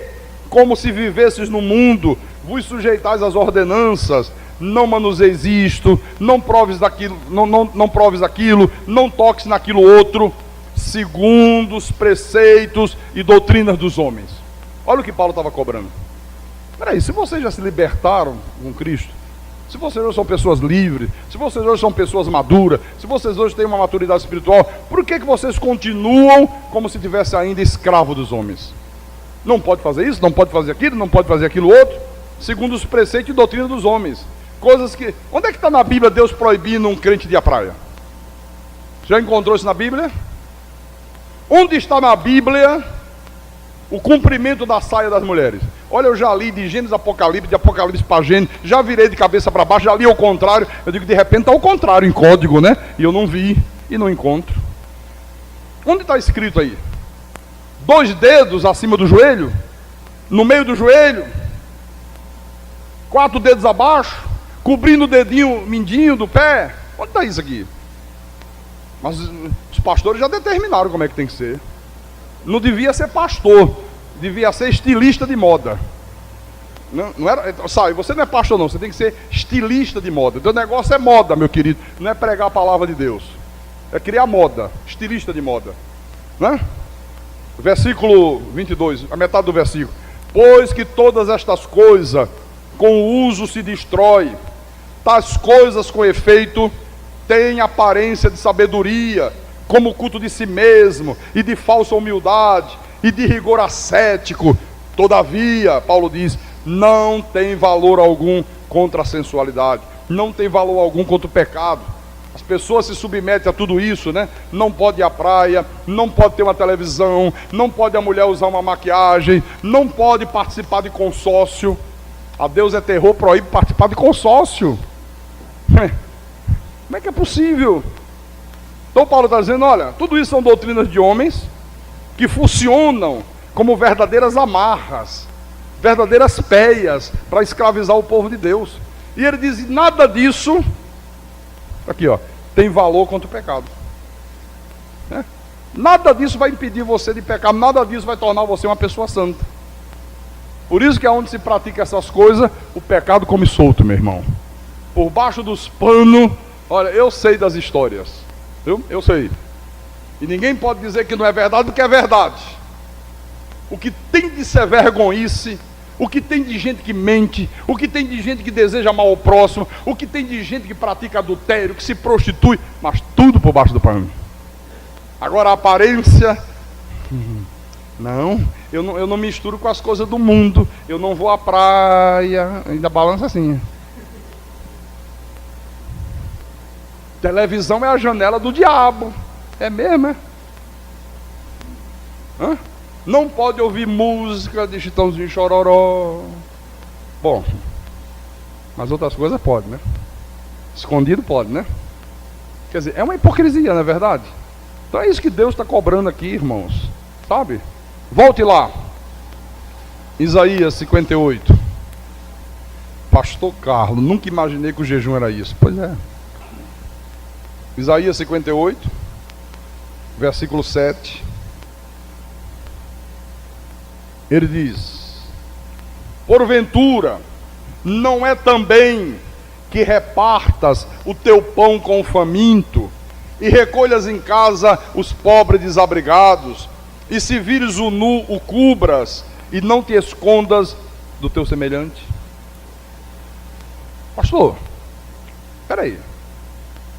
como se vivesses no mundo, vos sujeitais às ordenanças, não manuseis isto, não proves daquilo, não proves aquilo, não toques naquilo outro, segundo os preceitos e doutrinas dos homens. Olha o que Paulo estava cobrando. Peraí, se vocês já se libertaram com Cristo, se vocês hoje são pessoas livres, se vocês hoje são pessoas maduras, se vocês hoje têm uma maturidade espiritual, por que vocês continuam como se tivessem ainda escravo dos homens? Não pode fazer isso, não pode fazer aquilo, não pode fazer aquilo outro, segundo os preceitos e doutrina dos homens. Coisas que... Onde é que está na Bíblia Deus proibindo um crente de ir à praia? Já encontrou isso na Bíblia? Onde está na Bíblia o cumprimento da saia das mulheres? Olha, eu já li de Gênesis a Apocalipse, de Apocalipse para Gênesis, já virei de cabeça para baixo, já li ao contrário. Eu digo, de repente está ao contrário em código, né? E eu não vi e não encontro. Onde está escrito aí? 2 dedos acima do joelho, no meio do joelho, 4 dedos abaixo, cobrindo o dedinho mindinho do pé. Onde está isso aqui? Mas os pastores já determinaram como é que tem que ser. Não devia ser pastor, devia ser estilista de moda. Não era, sabe, você não é pastor não, você tem que ser estilista de moda. O teu negócio é moda, meu querido. Não é pregar a palavra de Deus. É criar moda, estilista de moda. Né? Versículo 22, a metade do versículo. Pois que todas estas coisas com o uso se destrói. Tais coisas com efeito têm aparência de sabedoria, como o culto de si mesmo, e de falsa humildade, e de rigor ascético. Todavia, Paulo diz, não tem valor algum contra a sensualidade, não tem valor algum contra o pecado. As pessoas se submetem a tudo isso, né? Não pode ir à praia, não pode ter uma televisão, não pode a mulher usar uma maquiagem, não pode participar de consórcio. A Deus é terror, proíbe participar de consórcio. Como é que é possível? Então Paulo está dizendo, olha, tudo isso são doutrinas de homens que funcionam como verdadeiras amarras, verdadeiras peias para escravizar o povo de Deus. E ele diz, nada disso, aqui ó, tem valor contra o pecado. Nada disso vai impedir você de pecar, nada disso vai tornar você uma pessoa santa. Por isso que é onde se pratica essas coisas, o pecado come solto, meu irmão. Por baixo dos panos, olha, eu sei das histórias, viu? Eu sei. E ninguém pode dizer que não é verdade, porque é verdade. O que tem de ser vergonhice, o que tem de gente que mente, o que tem de gente que deseja mal ao próximo, o que tem de gente que pratica adultério, que se prostitui, mas tudo por baixo do pano. Agora a aparência, não, eu não misturo com as coisas do mundo, eu não vou à praia, ainda balança assim. Televisão é a janela do diabo, é mesmo, é? Hã? Não pode ouvir música de Chitãozinho Chororó. Bom, mas outras coisas pode, né? Escondido pode, né? Quer dizer, é uma hipocrisia, não é verdade? Então é isso que Deus está cobrando aqui, irmãos. Sabe? Volte lá. Isaías 58. Pastor Carlos, nunca imaginei que o jejum era isso. Pois é. Isaías 58, versículo 7. Ele diz, porventura, não é também que repartas o teu pão com o faminto, e recolhas em casa os pobres desabrigados, e se vires o nu, o cubras, e não te escondas do teu semelhante? Pastor, espera aí,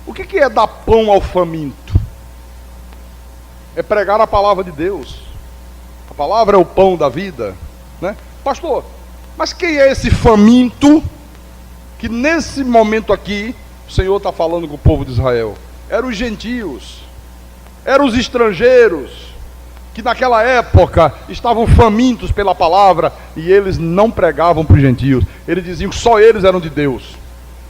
o que é dar pão ao faminto? É pregar a palavra de Deus. A palavra é o pão da vida, né? Pastor, mas quem é esse faminto que nesse momento aqui o Senhor está falando com o povo de Israel? Eram os gentios, eram os estrangeiros, que naquela época estavam famintos pela palavra, e eles não pregavam para os gentios. Eles diziam que só eles eram de Deus.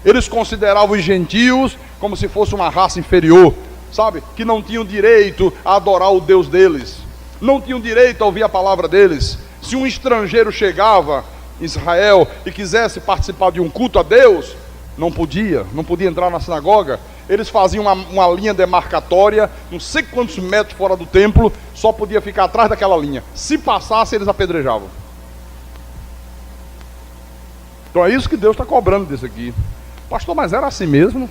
Eles consideravam os gentios como se fosse uma raça inferior, sabe? Que não tinham direito a adorar o Deus deles, não tinham direito a ouvir a palavra deles. Se um estrangeiro chegava em Israel e quisesse participar de um culto a Deus, não podia entrar na sinagoga. Eles faziam uma linha demarcatória, não sei quantos metros fora do templo, só podia ficar atrás daquela linha. Se passasse, eles apedrejavam. Então é isso que Deus está cobrando desse aqui. Pastor, mas era assim mesmo?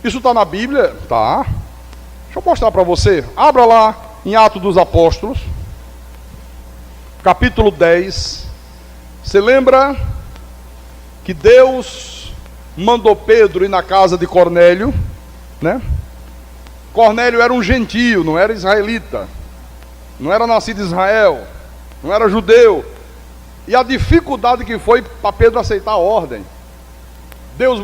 Isso está na Bíblia? Tá. Deixa eu mostrar para você. Abra lá em Atos dos Apóstolos, capítulo 10. Você lembra que Deus mandou Pedro ir na casa de Cornélio, né? Cornélio era um gentio, não era israelita, não era nascido em Israel, não era judeu. E a dificuldade que foi para Pedro aceitar a ordem. Deus,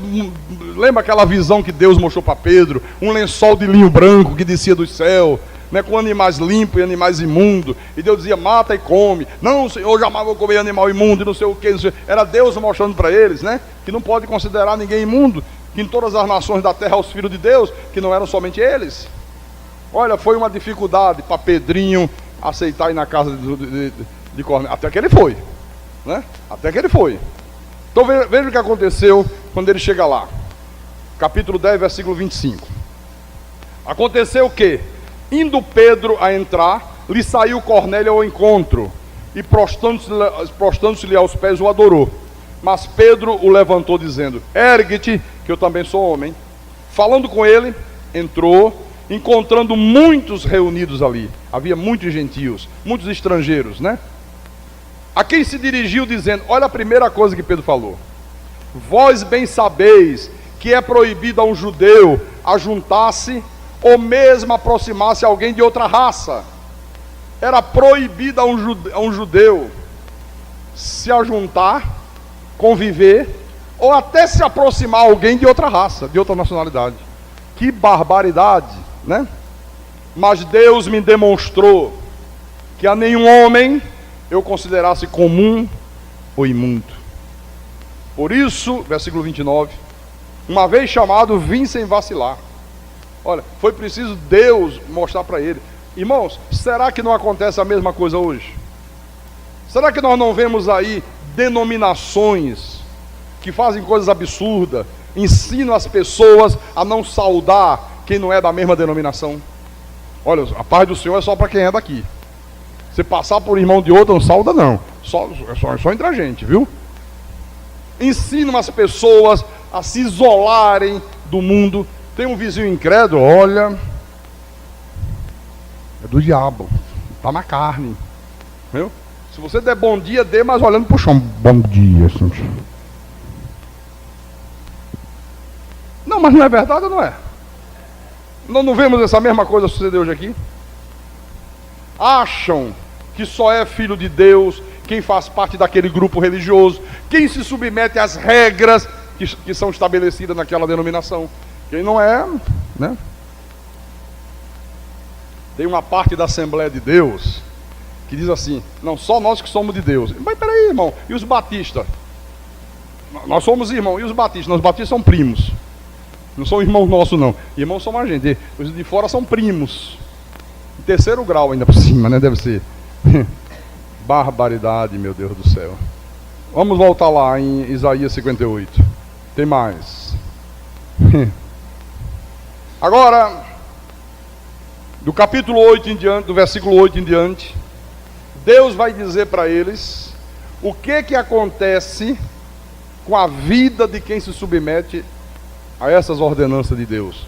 lembra aquela visão que Deus mostrou para Pedro? Um lençol de linho branco que descia do céu, né, com animais limpos e animais imundos. E Deus dizia, mata e come. Não, Senhor, jamais vou comer animal imundo e não sei o que. Era Deus mostrando para eles, né, que não pode considerar ninguém imundo, que em todas as nações da terra, os filhos de Deus, que não eram somente eles. Olha, foi uma dificuldade para Pedrinho aceitar ir na casa de Cornélio. Até que ele foi, né? Até que ele foi. Então veja o que aconteceu quando ele chega lá. Capítulo 10, versículo 25. Aconteceu que, indo Pedro a entrar, lhe saiu Cornélio ao encontro, e prostrando-se-lhe aos pés o adorou. Mas Pedro o levantou dizendo: ergue-te, que eu também sou homem. Falando com ele, entrou, encontrando muitos reunidos ali. Havia muitos gentios, muitos estrangeiros, né? A quem se dirigiu dizendo, olha a primeira coisa que Pedro falou: vós bem sabeis que é proibido a um judeu ajuntar-se ou mesmo aproximar-se a alguém de outra raça. Era proibido a um judeu se ajuntar, conviver, ou até se aproximar a alguém de outra raça, de outra nacionalidade. Que barbaridade, né? Mas Deus me demonstrou que a nenhum homem eu considerasse comum ou imundo. Por isso, versículo 29, uma vez chamado, vim sem vacilar. Olha, foi preciso Deus mostrar para ele. Irmãos, será que não acontece a mesma coisa hoje? Será que nós não vemos aí denominações que fazem coisas absurdas, ensinam as pessoas a não saudar quem não é da mesma denominação? Olha, a paz do Senhor é só para quem é daqui. Você passar por irmão de outro, não sauda não. É só entre a gente, viu? Ensinam as pessoas a se isolarem do mundo. Tem um vizinho incrédulo, olha, é do diabo, está na carne, viu? Se você der bom dia, dê, mas olhando para o chão. Bom dia, assim. Não, mas não é verdade ou não é? Nós não vemos essa mesma coisa suceder hoje aqui? Acham que só é filho de Deus quem faz parte daquele grupo religioso, quem se submete às regras que são estabelecidas naquela denominação. Quem não é, né? Tem uma parte da Assembleia de Deus que diz assim: não, só nós que somos de Deus. Mas peraí, irmão, e os batistas? Nós somos irmãos, e os batistas? Nós, os batistas são primos. Não são irmãos nossos, não. Irmãos somos a gente. Os de fora são primos. Em terceiro grau ainda por cima, né? Deve ser. Barbaridade, meu Deus do céu. Vamos voltar lá em Isaías 58. Tem mais. Agora, do capítulo 8 em diante, do versículo 8 em diante, Deus vai dizer para eles o que acontece com a vida de quem se submete a essas ordenanças de Deus.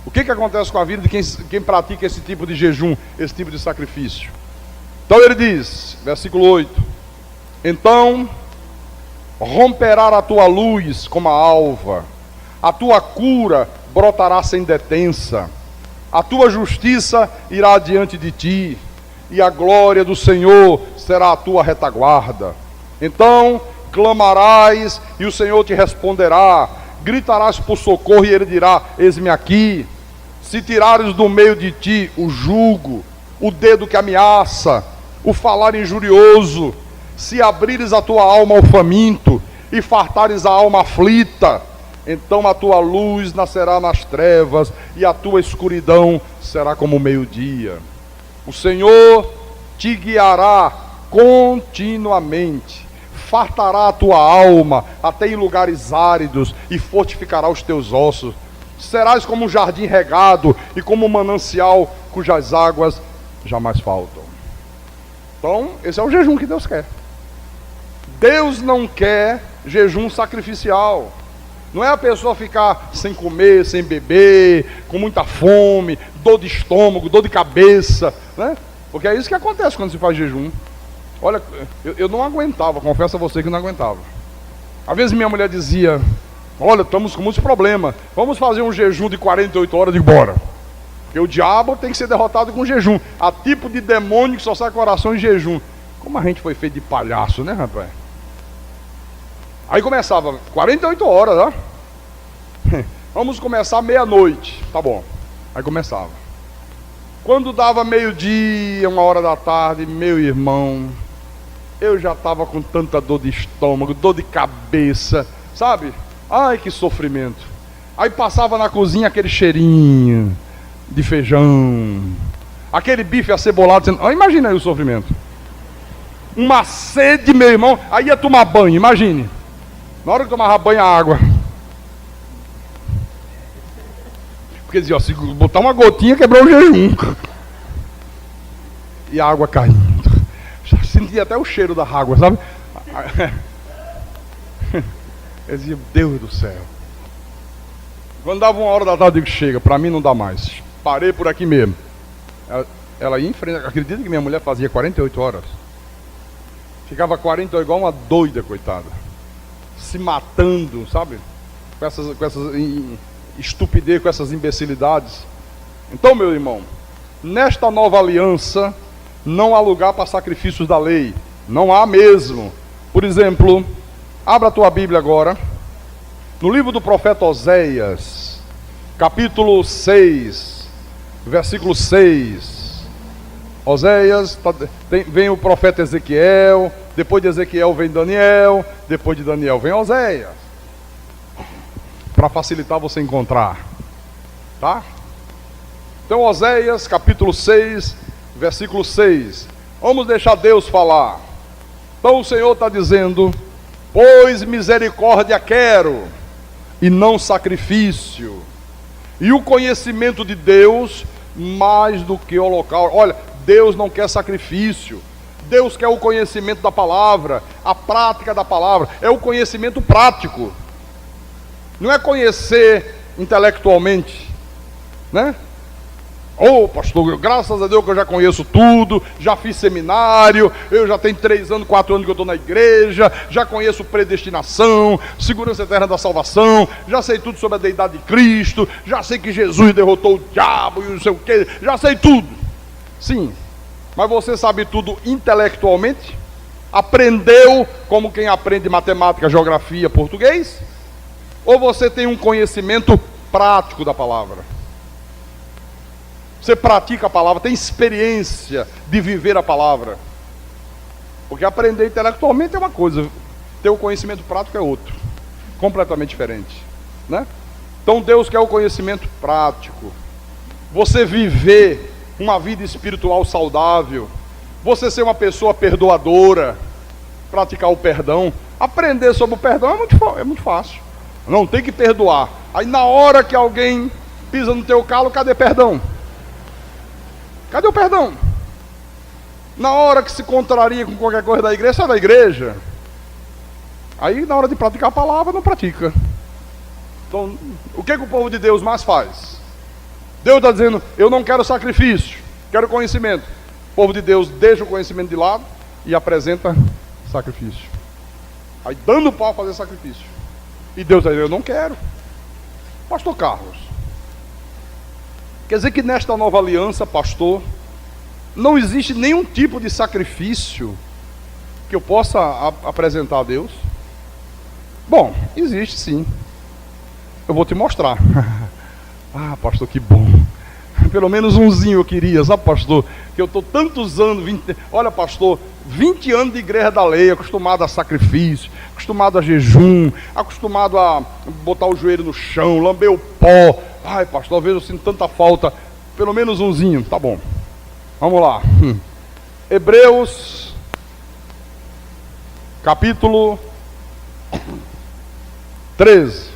O que acontece com a vida de quem pratica esse tipo de jejum, esse tipo de sacrifício? Então ele diz, versículo 8: então romperá a tua luz como a alva, a tua cura brotará sem detença, a tua justiça irá diante de ti, e a glória do Senhor será a tua retaguarda. Então clamarás e o Senhor te responderá, gritarás por socorro e ele dirá: eis-me aqui. Se tirares do meio de ti o jugo, o dedo que ameaça, o falar injurioso, se abrires a tua alma ao faminto e fartares a alma aflita, então a tua luz nascerá nas trevas e a tua escuridão será como o meio-dia. O Senhor te guiará continuamente, fartará a tua alma até em lugares áridos e fortificará os teus ossos. Serás como um jardim regado e como um manancial cujas águas jamais faltam. Então, esse é o jejum que Deus quer. Deus não quer jejum sacrificial. Não é a pessoa ficar sem comer, sem beber, com muita fome, dor de estômago, dor de cabeça, né? Porque é isso que acontece quando se faz jejum. Olha, eu não aguentava, confesso a você que não aguentava. Às vezes minha mulher dizia: olha, estamos com muitos problemas, vamos fazer um jejum de 48 horas, de bora. Porque o diabo tem que ser derrotado com jejum. Há tipo de demônio que só sai com oração em jejum. Como a gente foi feito de palhaço, né, rapaz? Aí começava 48 horas, ó. Vamos começar meia-noite, tá bom. Aí começava. Quando dava meio-dia, 1h da tarde, meu irmão, eu já estava com tanta dor de estômago, dor de cabeça, sabe? Ai, que sofrimento. Aí passava na cozinha aquele cheirinho de feijão, aquele bife acebolado. Imagina aí o sofrimento. Uma sede, meu irmão. Aí ia tomar banho, imagine. Na hora que tomava banho, a água. Porque dizia, ó, se botar uma gotinha, quebrou o jejum. E a água caindo. Se sentia até o cheiro da água, sabe? Eu dizia, Deus do céu. Quando dava 1h da tarde, eu digo, chega, pra mim não dá mais. Parei por aqui mesmo. Ela ia em frente, acredita que minha mulher fazia 48 horas? Ficava 40 igual uma doida, coitada. Se matando, sabe? Com essas estupidez, com essas imbecilidades. Então, meu irmão, nesta nova aliança, não há lugar para sacrifícios da lei. Não há mesmo. Por exemplo, abra a tua Bíblia agora. No livro do profeta Oséias, capítulo 6, versículo 6. Oséias, vem o profeta Ezequiel, depois de Ezequiel vem Daniel, depois de Daniel vem Oséias. Para facilitar você encontrar, tá? Então Oséias, capítulo 6, versículo 6. Vamos deixar Deus falar. Então o Senhor está dizendo, pois misericórdia quero, e não sacrifício, e o conhecimento de Deus mais do que holocausto. Olha, Deus não quer sacrifício, Deus quer o conhecimento da palavra, a prática da palavra, é o conhecimento prático, não é conhecer intelectualmente, né? Oh, pastor, graças a Deus que eu já conheço tudo, já fiz seminário, eu já tenho 3 anos, 4 anos que eu estou na igreja, já conheço predestinação, segurança eterna da salvação, já sei tudo sobre a deidade de Cristo, já sei que Jesus derrotou o diabo e não sei o que, já sei tudo. Sim, mas você sabe tudo intelectualmente? Aprendeu como quem aprende matemática, geografia, português? Ou você tem um conhecimento prático da palavra? Você pratica a palavra, tem experiência de viver a palavra. Porque aprender intelectualmente é uma coisa, ter o conhecimento prático é outro, completamente diferente, né? Então Deus quer o conhecimento prático. Você viver uma vida espiritual saudável, você ser uma pessoa perdoadora, praticar o perdão, aprender sobre o perdão é muito fácil. Não tem que perdoar. Aí na hora que alguém pisa no teu calo, cadê perdão? Cadê o perdão? Na hora que se contraria com qualquer coisa da igreja, sai da igreja. Aí na hora de praticar a palavra, não pratica. Então, o que o povo de Deus mais faz? Deus está dizendo, eu não quero sacrifício, quero conhecimento. O povo de Deus deixa o conhecimento de lado e apresenta sacrifício. Aí dando pau a fazer sacrifício. E Deus está dizendo, eu não quero. Pastor Carlos, quer dizer que nesta nova aliança, pastor, não existe nenhum tipo de sacrifício que eu possa apresentar a Deus? Bom, existe sim. Eu vou te mostrar. Ah, pastor, que bom. Pelo menos umzinho eu queria, sabe, pastor? Que eu estou tantos anos, olha, pastor, 20 anos de igreja da lei, acostumado a sacrifício, acostumado a jejum, acostumado a botar o joelho no chão, lamber o pó. Ai, pastor, às vezes eu sinto tanta falta. Pelo menos umzinho, tá bom. Vamos lá. Hebreus, capítulo 13.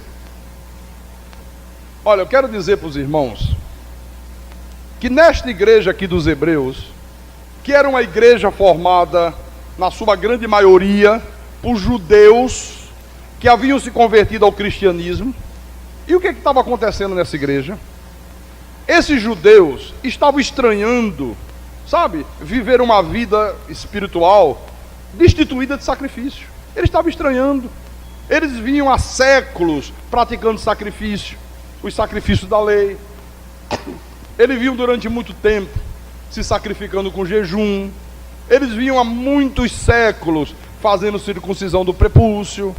Olha, eu quero dizer para os irmãos que nesta igreja aqui dos Hebreus, que era uma igreja formada, na sua grande maioria, por judeus que haviam se convertido ao cristianismo. E o que estava acontecendo nessa igreja? Esses judeus estavam estranhando, sabe, viver uma vida espiritual destituída de sacrifício. Eles estavam estranhando. Eles vinham há séculos praticando sacrifício, os sacrifícios da lei. Eles vinham durante muito tempo se sacrificando com jejum. Eles vinham há muitos séculos fazendo circuncisão do prepúcio,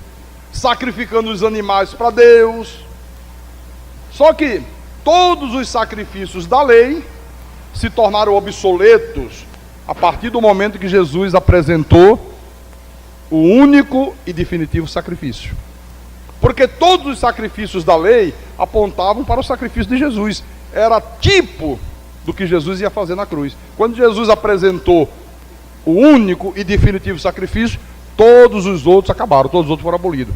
sacrificando os animais para Deus. Só que todos os sacrifícios da lei se tornaram obsoletos a partir do momento que Jesus apresentou o único e definitivo sacrifício. Porque todos os sacrifícios da lei apontavam para o sacrifício de Jesus. Era tipo do que Jesus ia fazer na cruz. Quando Jesus apresentou o único e definitivo sacrifício, todos os outros acabaram, todos os outros foram abolidos.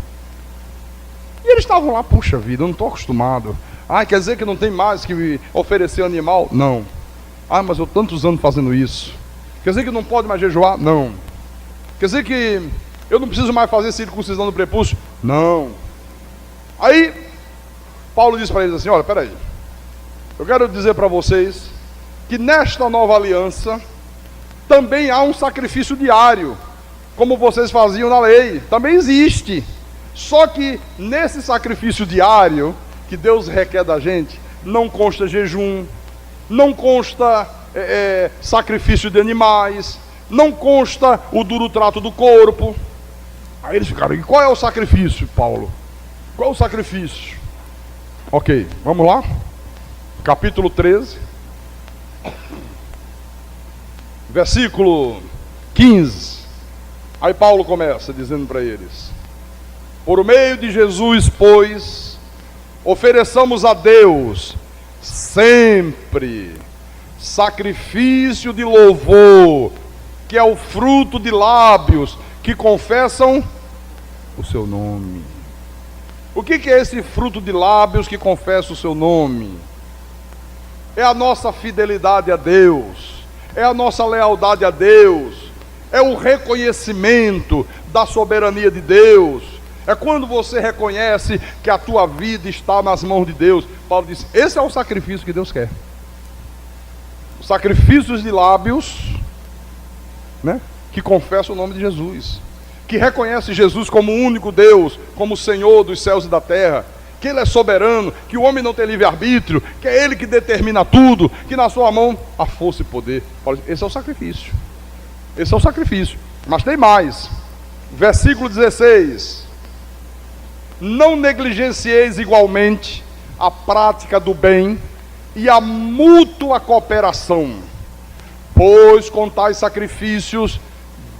E eles estavam lá, puxa vida, eu não estou acostumado. Ah, quer dizer que não tem mais que oferecer animal? Não. Ah, mas eu tantos anos fazendo isso. Quer dizer que não pode mais jejuar? Não. Quer dizer que eu não preciso mais fazer circuncisão no prepúcio? Não. Aí, Paulo diz para eles assim, olha, peraí. Eu quero dizer para vocês que nesta nova aliança também há um sacrifício diário, como vocês faziam na lei. Também existe. Só que nesse sacrifício diário que Deus requer da gente, não consta jejum, não consta sacrifício de animais, não consta o duro trato do corpo. Aí eles ficaram, e qual é o sacrifício, Paulo? Qual é o sacrifício? Ok, vamos lá. Capítulo 13, versículo 15. Aí Paulo começa dizendo para eles: por meio de Jesus, pois, ofereçamos a Deus sempre sacrifício de louvor, que é o fruto de lábios que confessam o seu nome. O que é esse fruto de lábios que confessa o seu nome? É a nossa fidelidade a Deus, é a nossa lealdade a Deus, é o reconhecimento da soberania de Deus, é quando você reconhece que a tua vida está nas mãos de Deus. Paulo disse, esse é o sacrifício que Deus quer. Os sacrifícios de lábios, né, que confessam o nome de Jesus, que reconhece Jesus como o único Deus, como o Senhor dos céus e da terra, que Ele é soberano, que o homem não tem livre-arbítrio, que é Ele que determina tudo, que na sua mão há força e poder. Esse é o sacrifício. Esse é o sacrifício. Mas tem mais. Versículo 16. Não negligencieis igualmente a prática do bem e a mútua cooperação, pois com tais sacrifícios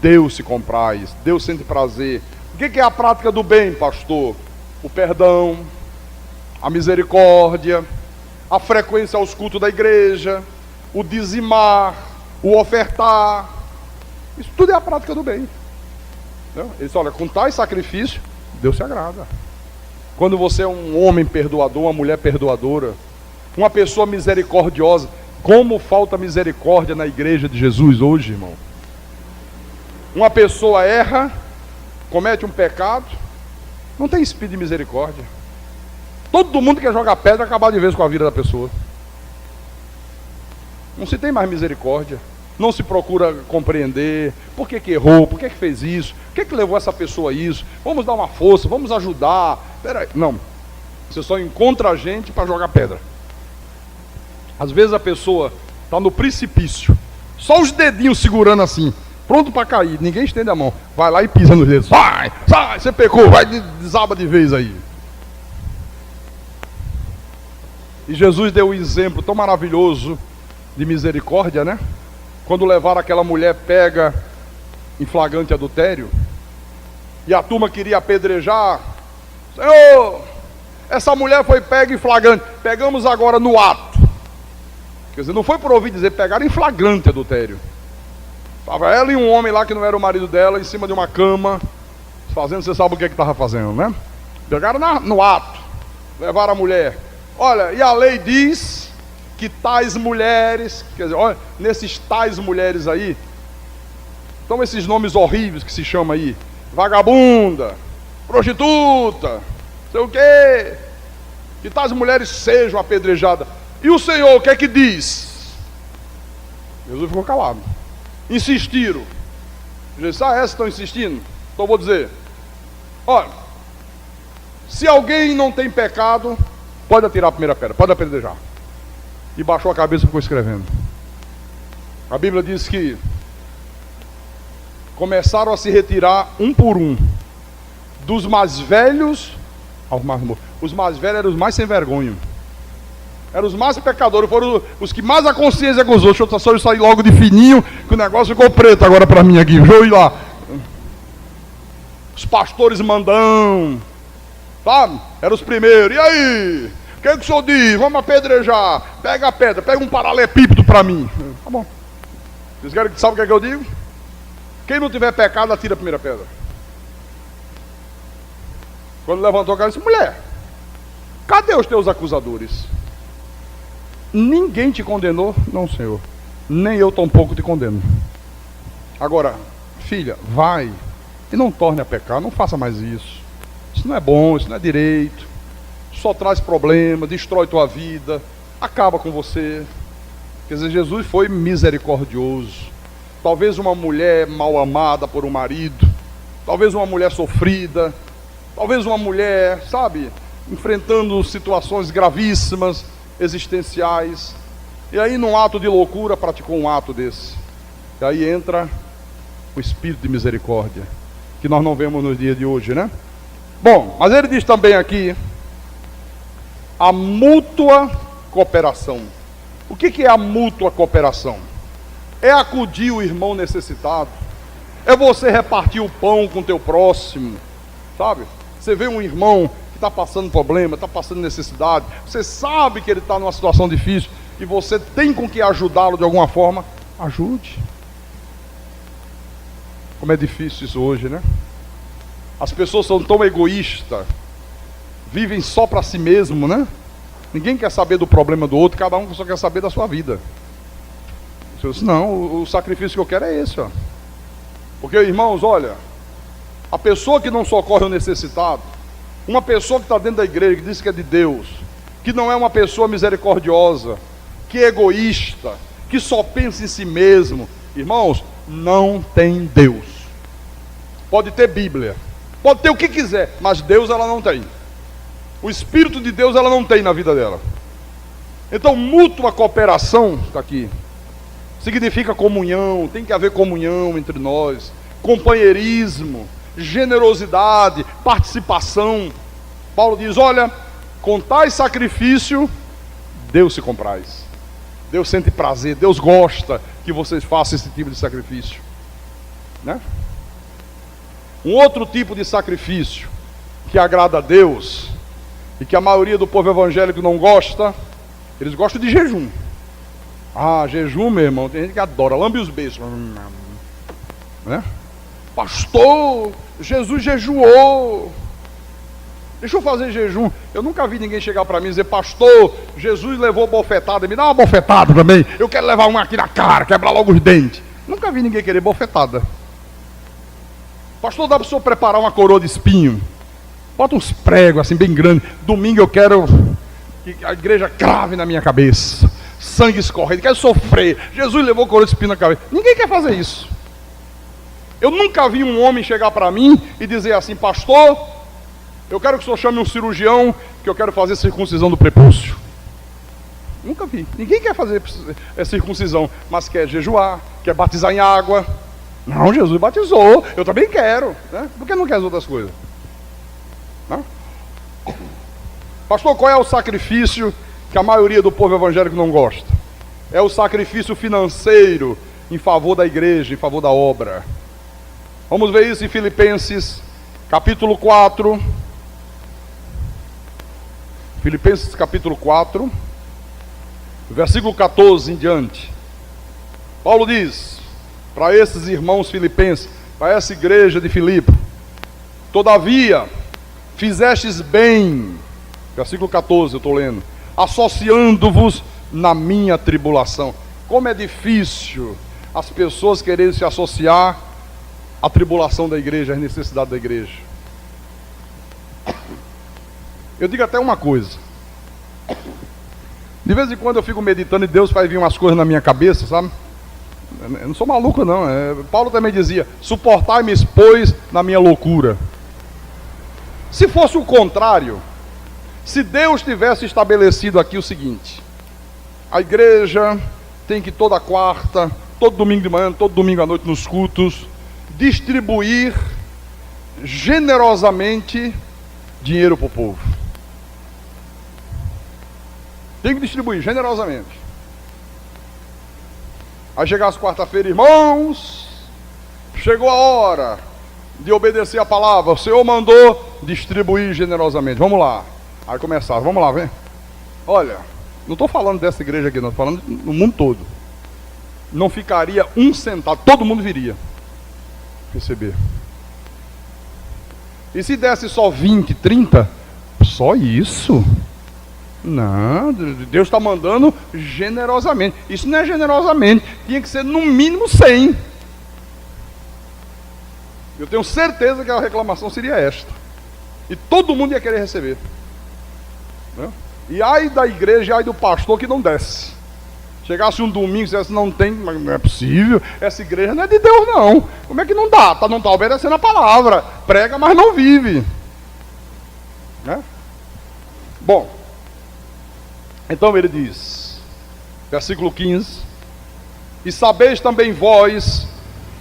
Deus se compraz, Deus sente prazer. O que é a prática do bem, pastor? O perdão, a misericórdia, a frequência aos cultos da igreja, o dizimar, o ofertar. Isso tudo é a prática do bem. Ele diz, olha, com tais sacrifícios, Deus se agrada. Quando você é um homem perdoador, uma mulher perdoadora, uma pessoa misericordiosa, como falta misericórdia na igreja de Jesus hoje, irmão. Uma pessoa erra, comete um pecado, não tem espírito de misericórdia. Todo mundo quer jogar pedra e acabar de vez com a vida da pessoa. Não se tem mais misericórdia. Não se procura compreender por que errou, por que fez isso, o que levou essa pessoa a isso. Vamos dar uma força, vamos ajudar. Peraí, não. Você só encontra gente para jogar pedra. Às vezes a pessoa está no precipício, só os dedinhos segurando assim, pronto para cair, ninguém estende a mão. Vai lá e pisa nos dedos. Sai, você pecou, vai, desaba de vez aí. E Jesus deu um exemplo tão maravilhoso de misericórdia, né? Quando levaram aquela mulher pega em flagrante adultério, e a turma queria apedrejar. Senhor, essa mulher foi pega em flagrante, pegamos agora no ato. Quer dizer, não foi por ouvir dizer, pegaram em flagrante adultério. Estava ela e um homem lá que não era o marido dela, em cima de uma cama, fazendo, você sabe o que estava fazendo, né? Pegaram no ato, levaram a mulher. Olha, e a lei diz que tais mulheres, quer dizer, olha, nesses tais mulheres aí, então esses nomes horríveis que se chama aí, vagabunda, prostituta, sei o quê, que tais mulheres sejam apedrejadas. E o Senhor, o que é que diz? Jesus ficou calado. Insistiram. Jesus disse, essas estão insistindo? Então eu vou dizer, olha, se alguém não tem pecado, pode atirar a primeira pedra, pode apedrejar. E baixou a cabeça e ficou escrevendo. A Bíblia diz que começaram a se retirar um por um, dos mais velhos aos mais novos. Os mais velhos eram os mais sem vergonha, eram os mais pecadores, foram os que mais a consciência gozou. Deixa eu só sair logo de fininho, que o negócio ficou preto agora para mim aqui. Deixa eu ir lá. Os pastores mandão, sabe? Eram os primeiros. E aí? O que o senhor diz? Vamos apedrejar. Pega a pedra, pega um paralelepípedo para mim. Tá bom. Vocês querem que sabe o que é que eu digo? Quem não tiver pecado, atira a primeira pedra. Quando levantou a cara, disse, mulher, cadê os teus acusadores? Ninguém te condenou? Não, Senhor. Nem eu tampouco te condeno. Agora, filha, vai e não torne a pecar, não faça mais isso. Isso não é bom, isso não é direito, só traz problema, destrói tua vida, acaba com você. Quer dizer, Jesus foi misericordioso. Talvez uma mulher mal amada por um marido, talvez uma mulher sofrida, talvez uma mulher, sabe, enfrentando situações gravíssimas, existenciais, e aí num ato de loucura praticou um ato desse. E aí entra o Espírito de misericórdia, que nós não vemos no dia de hoje, né? Bom, mas ele diz também aqui, a mútua cooperação. O que é a mútua cooperação? É acudir o irmão necessitado, é você repartir o pão com o teu próximo, sabe? Você vê um irmão que está passando problema, está passando necessidade, você sabe que ele está numa situação difícil, e você tem com que ajudá-lo de alguma forma, ajude. Como é difícil isso hoje, né? As pessoas são tão egoístas, vivem só para si mesmo, né? Ninguém quer saber do problema do outro, cada um só quer saber da sua vida. Eu disse, não, o sacrifício que eu quero é esse, ó. Porque, irmãos, olha, a pessoa que não socorre o necessitado, uma pessoa que está dentro da igreja, que diz que é de Deus, que não é uma pessoa misericordiosa, que é egoísta, que só pensa em si mesmo, irmãos, não tem Deus. Pode ter Bíblia, pode ter o que quiser, mas Deus ela não tem. O Espírito de Deus ela não tem na vida dela. Então, mútua cooperação, está aqui, significa comunhão, tem que haver comunhão entre nós, companheirismo, generosidade, participação. Paulo diz, olha, com tais sacrifício, Deus se compraz. Deus sente prazer, Deus gosta que vocês façam esse tipo de sacrifício, né? Um outro tipo de sacrifício que agrada a Deus e que a maioria do povo evangélico não gosta, eles gostam de jejum. Ah, jejum, meu irmão, tem gente que adora, lambe os beijos, né? Pastor, Jesus jejuou. Deixa eu fazer jejum. Eu nunca vi ninguém chegar para mim e dizer, pastor, Jesus levou bofetada, me dá uma bofetada também, eu quero levar uma aqui na cara, quebrar logo os dentes. Nunca vi ninguém querer bofetada. Pastor, dá para o senhor preparar uma coroa de espinho? Bota uns pregos assim bem grandes. Domingo eu quero que a igreja crave na minha cabeça, sangue escorrendo, quero sofrer. Jesus levou coroa de espinho na cabeça. Ninguém quer fazer isso. Eu nunca vi um homem chegar para mim e dizer assim, pastor, eu quero que o senhor chame um cirurgião, que eu quero fazer circuncisão do prepúcio. Nunca vi. Ninguém quer fazer circuncisão, mas quer jejuar, quer batizar em água. Não, Jesus batizou, eu também quero, né? Por que não quer as outras coisas? Não? Pastor, qual é o sacrifício que a maioria do povo evangélico não gosta? É o sacrifício financeiro em favor da igreja, em favor da obra. Vamos ver isso em Filipenses, capítulo 4. Filipenses, capítulo 4, versículo 14 em diante. Paulo diz para esses irmãos filipenses, para essa igreja de Filipe: todavia, fizestes bem, versículo 14, eu estou lendo, associando-vos na minha tribulação. Como é difícil as pessoas quererem se associar à tribulação da igreja, às necessidades da igreja. Eu digo até uma coisa, de vez em quando eu fico meditando e Deus faz vir umas coisas na minha cabeça, sabe? Eu não sou maluco não, Paulo também dizia, suportai-me, pois, na minha loucura. Se fosse o contrário, se Deus tivesse estabelecido aqui o seguinte: a igreja tem que toda quarta, todo domingo de manhã, todo domingo à noite nos cultos, distribuir generosamente dinheiro para o povo. Tem que distribuir generosamente. Aí chegasse quarta-feira, irmãos, chegou a hora de obedecer a palavra, o Senhor mandou distribuir generosamente, vamos lá. Aí começava, vamos lá, vem. Olha, não estou falando dessa igreja aqui, não, estou falando no mundo todo. Não ficaria um centavo, todo mundo viria receber. E se desse só 20, 30, só isso? Não, Deus está mandando generosamente. Isso não é generosamente, tinha que ser no mínimo 100. Eu tenho certeza que a reclamação seria esta. E todo mundo ia querer receber. Né? E ai da igreja, ai do pastor que não desce. Chegasse um domingo e dissesse, não tem, mas não é possível, essa igreja não é de Deus não. Como é que não dá? Não está obedecendo a palavra. Prega, mas não vive. Né? Bom, então ele diz, versículo 15, e sabeis também vós,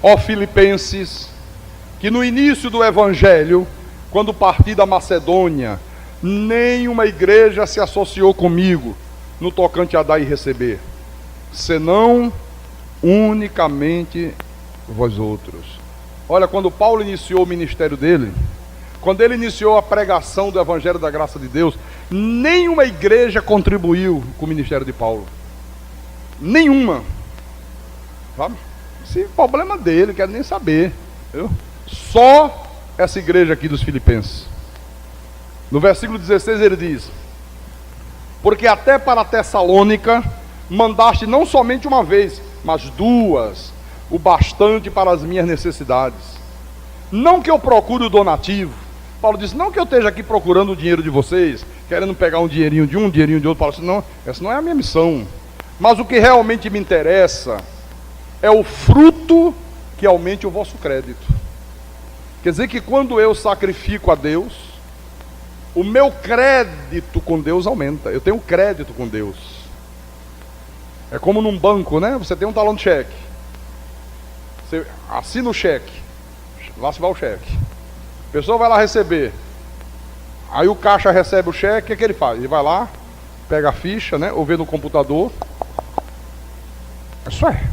ó Filipenses, que no início do evangelho, quando parti da Macedônia, nenhuma igreja se associou comigo no tocante a dar e receber, senão unicamente vós outros. Olha, quando Paulo iniciou o ministério dele, quando ele iniciou a pregação do evangelho da graça de Deus, nenhuma igreja contribuiu com o ministério de Paulo. Nenhuma. Sabe? Esse é o problema dele, quero nem saber. Viu? Só essa igreja aqui dos Filipenses. No versículo 16 ele diz, porque até para Tessalônica mandaste não somente uma vez, mas duas, o bastante para as minhas necessidades. Não que eu procure o donativo. Paulo disse, não que eu esteja aqui procurando o dinheiro de vocês, querendo pegar um dinheirinho de outro. Paulo disse, não, essa não é a minha missão. Mas o que realmente me interessa é o fruto que aumente o vosso crédito. Quer dizer que quando eu sacrifico a Deus, o meu crédito com Deus aumenta. Eu tenho crédito com Deus. É como num banco, né? Você tem um talão de cheque. Você assina o cheque. Lá se vai o cheque. A pessoa vai lá receber. Aí o caixa recebe o cheque, o que ele faz? Ele vai lá, pega a ficha, né? Ou vê no computador. Isso é.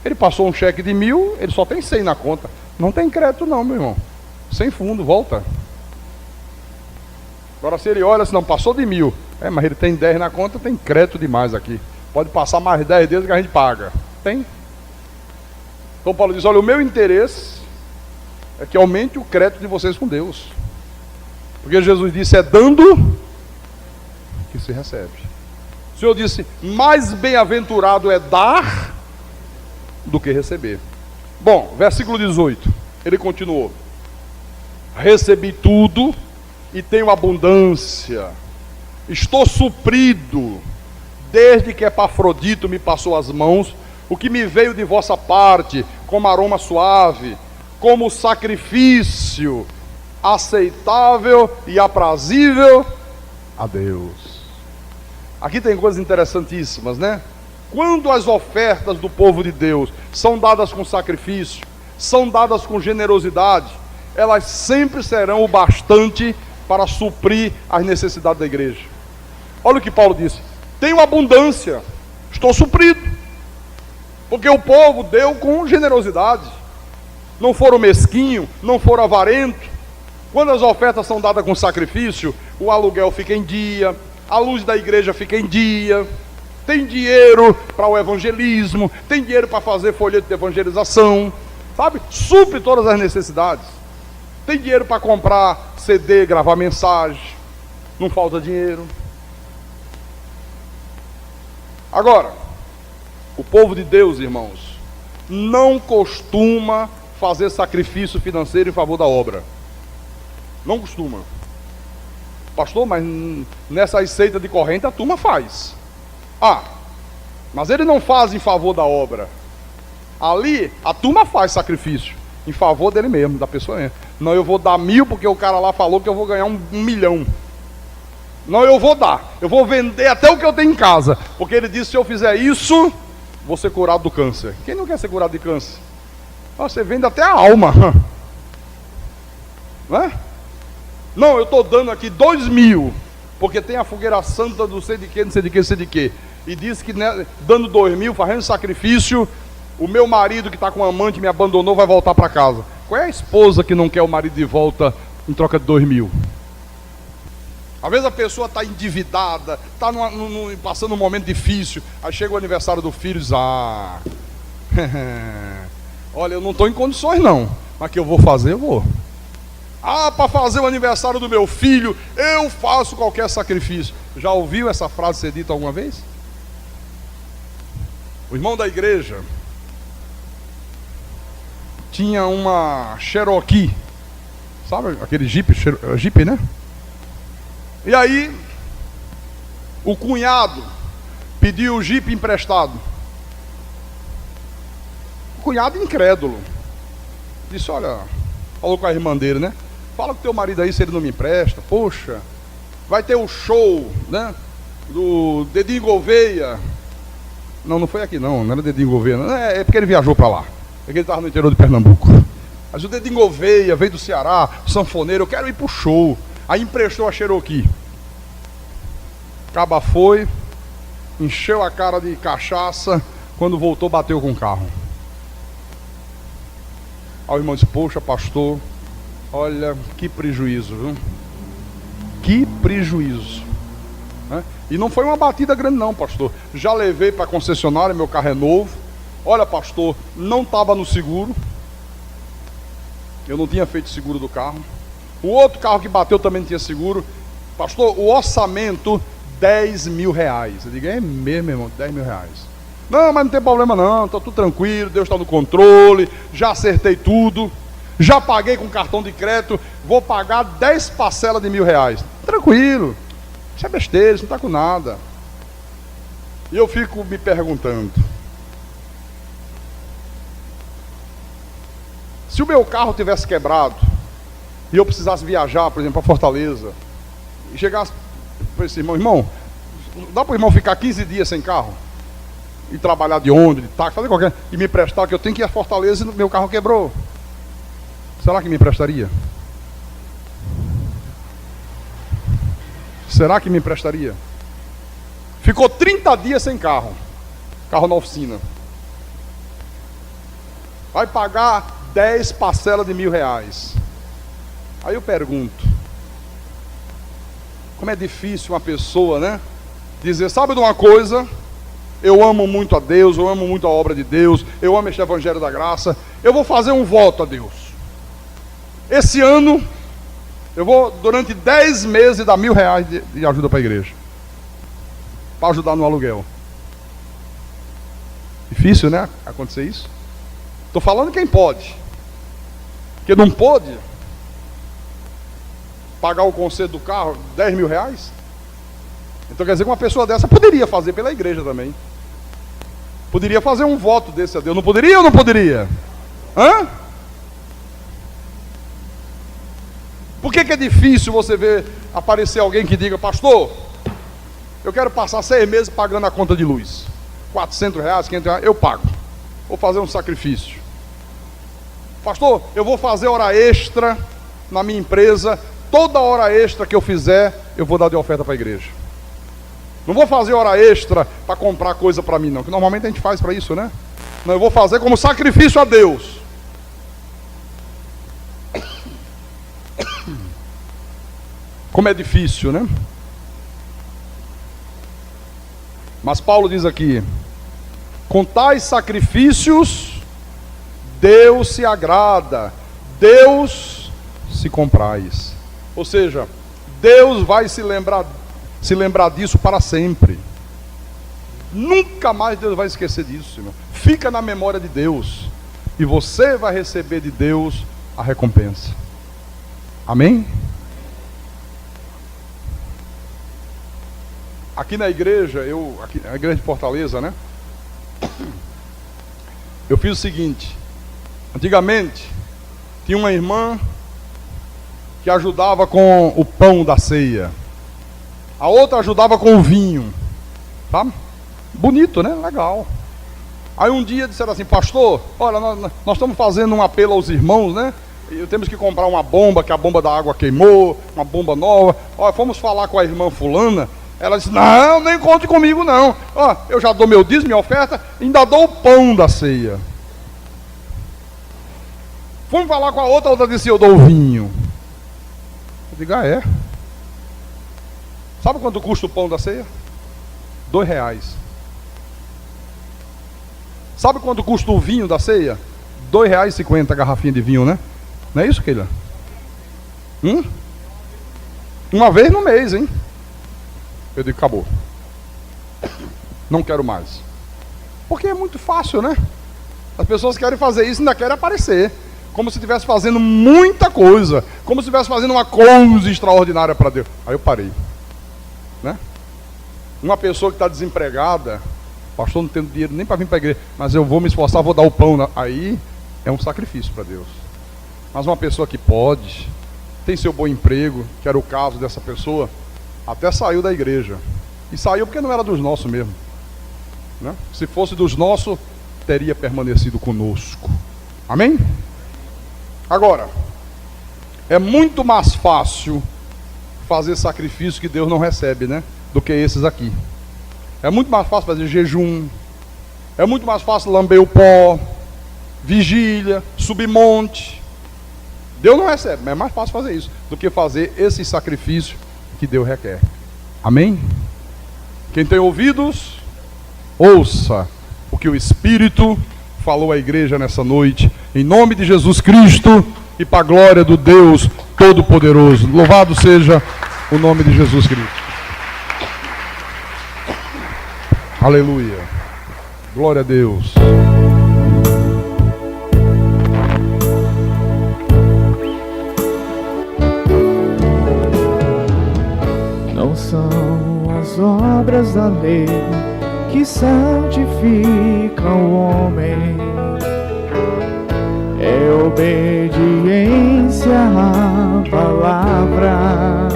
Ele passou um cheque de 1.000, ele só tem 100 na conta. Não tem crédito não, meu irmão. Sem fundo, volta. Agora se ele olha, se não passou de 1.000, mas ele tem 10 na conta, tem crédito demais aqui. Pode passar mais 10 deles que a gente paga. Tem. Então Paulo diz, olha, o meu interesse é que aumente o crédito de vocês com Deus. Porque Jesus disse, é dando que se recebe. O Senhor disse, mais bem-aventurado é dar do que receber. Bom, versículo 18, ele continuou, recebi tudo e tenho abundância, estou suprido, desde que Epafrodito me passou as mãos, o que me veio de vossa parte, como aroma suave, como sacrifício aceitável e aprazível a Deus. Aqui tem coisas interessantíssimas, né? Quando as ofertas do povo de Deus são dadas com sacrifício, são dadas com generosidade, elas sempre serão o bastante para suprir as necessidades da igreja. Olha o que Paulo disse, tenho abundância, estou suprido, porque o povo deu com generosidade, não foram mesquinhos, não foram avarentos. Quando as ofertas são dadas com sacrifício, o aluguel fica em dia, a luz da igreja fica em dia, tem dinheiro para o evangelismo, tem dinheiro para fazer folheto de evangelização, sabe? Supre todas as necessidades. Tem dinheiro para comprar CD, gravar mensagem, não falta dinheiro. Agora, o povo de Deus, irmãos, não costuma fazer sacrifício financeiro em favor da obra. Não costuma. Pastor, mas nessa receita de corrente a turma faz. Mas ele não faz em favor da obra. Ali a turma faz sacrifício em favor dele mesmo, da pessoa mesmo. Não, eu vou dar 1.000 porque o cara lá falou que eu vou ganhar 1 milhão. Não, eu vou dar. Eu vou vender até o que eu tenho em casa, porque ele disse, se eu fizer isso, vou ser curado do câncer. Quem não quer ser curado de câncer? Você vende até a alma. Não é? Não, eu estou dando aqui 2.000, porque tem a fogueira santa do sei de que, não sei de que, não sei de que. E diz que, né, dando 2.000, fazendo sacrifício, o meu marido que está com amante me abandonou, vai voltar para casa. Qual é a esposa que não quer o marido de volta em troca de 2.000? Às vezes a pessoa está endividada, está passando um momento difícil, aí chega o aniversário do filho e diz, olha, eu não estou em condições não, mas que eu vou fazer, eu vou. Para fazer o aniversário do meu filho, eu faço qualquer sacrifício. Já ouviu essa frase ser dita alguma vez? O irmão da igreja tinha uma Cherokee, sabe aquele Jeep, né? E aí, o cunhado pediu o Jeep emprestado. O cunhado incrédulo disse: olha, falou com a irmã dele, né? Fala com teu marido aí se ele não me empresta. Poxa, vai ter o show, né? Do Dedinho Gouveia. Não foi aqui não era Dedinho Gouveia. Não. É porque ele viajou para lá. É que ele estava no interior de Pernambuco. Mas o Dedinho Gouveia veio do Ceará, sanfoneiro, eu quero ir pro show. Aí emprestou a Cherokee. Caba foi, encheu a cara de cachaça, quando voltou bateu com o carro. Aí o irmão disse: poxa, pastor, olha que prejuízo, viu? Que prejuízo, né? E não foi uma batida grande não, pastor. Já levei para a concessionária, meu carro é novo. Olha, pastor, não estava no seguro. Eu não tinha feito seguro do carro. O outro carro que bateu também não tinha seguro. Pastor, o orçamento, 10 mil reais. Eu digo: é mesmo, irmão, 10 mil reais. Não, mas não tem problema não, está tudo tranquilo, Deus está no controle, já acertei tudo, já paguei com cartão de crédito, vou pagar 10 parcelas de R$1.000. Tranquilo, isso é besteira, isso não está com nada. E eu fico me perguntando, se o meu carro tivesse quebrado, e eu precisasse viajar, por exemplo, para Fortaleza, e chegasse para esse irmão, dá para o irmão ficar 15 dias sem carro? E trabalhar de ônibus, de táxi, fazer qualquer, e me emprestar, que eu tenho que ir a Fortaleza e meu carro quebrou. Será que me emprestaria? Será que me emprestaria? Ficou 30 dias sem carro na oficina. Vai pagar 10 parcelas de R$1.000. Aí eu pergunto, como é difícil uma pessoa, né, dizer: sabe de uma coisa, eu amo muito a Deus, eu amo muito a obra de Deus, eu amo este evangelho da graça, eu vou fazer um voto a Deus. Esse ano, eu vou, durante 10 meses, dar R$1.000 de ajuda para a igreja, para ajudar no aluguel. Difícil, né, acontecer isso? Estou falando quem pode. Porque não pôde pagar o conserto do carro, R$10.000. Então quer dizer que uma pessoa dessa poderia fazer pela igreja também. Poderia fazer um voto desse a Deus. Não poderia ou não poderia? Hã? Por que é difícil você ver aparecer alguém que diga: pastor, eu quero passar 6 meses pagando a conta de luz, R$400, R$500, eu pago, vou fazer um sacrifício. Pastor, eu vou fazer hora extra na minha empresa, toda hora extra que eu fizer, eu vou dar de oferta para a igreja. Não vou fazer hora extra para comprar coisa para mim não, que normalmente a gente faz para isso, né? Não, eu vou fazer como sacrifício a Deus. Como é difícil, né? Mas Paulo diz aqui: com tais sacrifícios Deus se agrada, Deus se compraz. Ou seja, Deus vai se lembrar disso para sempre. Nunca mais Deus vai esquecer disso, irmão. Fica na memória de Deus, e você vai receber de Deus a recompensa. Amém? Aqui na igreja, aqui na igreja de Fortaleza, né? Eu fiz o seguinte: antigamente tinha uma irmã que ajudava com o pão da ceia, a outra ajudava com o vinho, sabe? Bonito, né? Legal. Aí um dia disseram assim: pastor, olha, nós estamos fazendo um apelo aos irmãos, né? E temos que comprar uma bomba, que a bomba da água queimou, uma bomba nova. Olha, fomos falar com a irmã fulana. Ela disse: não, nem conte comigo não. Ó, eu já dou meu dízimo, minha oferta, ainda dou o pão da ceia. Fomos falar com a outra disse: eu dou o vinho. Eu digo: ah, é? Sabe quanto custa o pão da ceia? R$2. Sabe quanto custa o vinho da ceia? R$2,50 a garrafinha de vinho, né? Não é isso, Keila? Uma vez no mês, hein? Eu digo: acabou. Não quero mais. Porque é muito fácil, né? As pessoas querem fazer isso e ainda querem aparecer. como se estivesse fazendo muita coisa, como se estivesse fazendo uma coisa extraordinária para Deus. Aí eu parei, né? Uma pessoa que está desempregada, pastor, não tenho dinheiro nem para vir para a igreja, mas eu vou me esforçar, vou dar o pão. Aí é um sacrifício para Deus. Mas uma pessoa que pode, tem seu bom emprego, que era o caso dessa pessoa, até saiu da igreja. E saiu porque não era dos nossos mesmo, né? Se fosse dos nossos, teria permanecido conosco. Amém? Agora, é muito mais fácil fazer sacrifício que Deus não recebe, né? Do que esses aqui. É muito mais fácil fazer jejum, é muito mais fácil lamber o pó, vigília, subir monte. Deus não recebe, mas é mais fácil fazer isso do que fazer esse sacrifício que Deus requer. Amém? Quem tem ouvidos, ouça o que o Espírito falou à igreja nessa noite, em nome de Jesus Cristo e para a glória do Deus Todo-Poderoso. Louvado seja o nome de Jesus Cristo. Aleluia. Glória a Deus. Não são as obras da lei que santificam o homem, é obediência à palavra.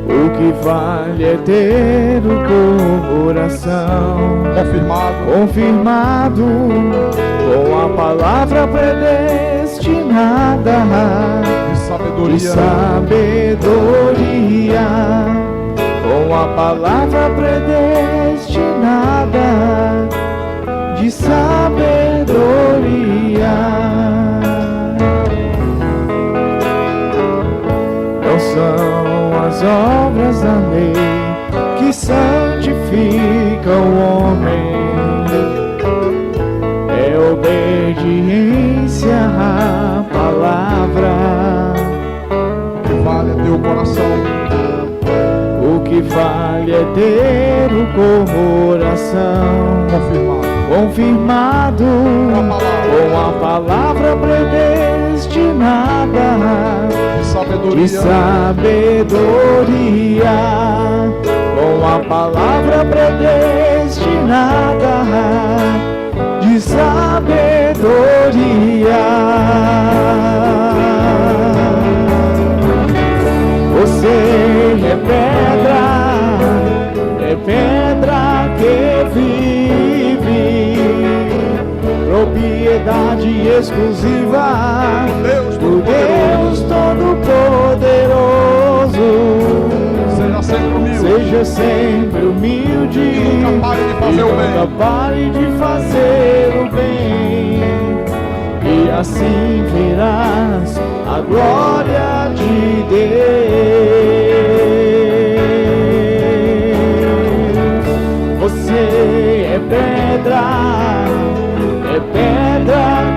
O que vale é ter o coração confirmado com a palavra predestinada de sabedoria, com a palavra predestinada de sabedoria. Não são as obras da lei que santificam o homem, é obediência à palavra. O que vale é ter o coração. O que vale é ter o coração confirmado com a palavra predestinada de sabedoria, com a palavra predestinada de sabedoria. Você é pedra que vive, propriedade exclusiva do Deus Todo-Poderoso. Seja sempre humilde e nunca pare de fazer o bem, e assim verás a glória de Deus. Você é pedra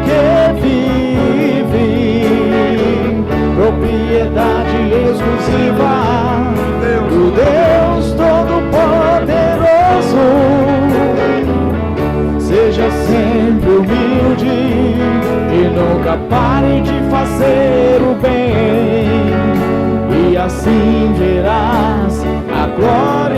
que vive, propriedade exclusiva do Deus Todo-Poderoso. Seja sempre humilde e nunca pare de fazer o bem, e assim verás a glória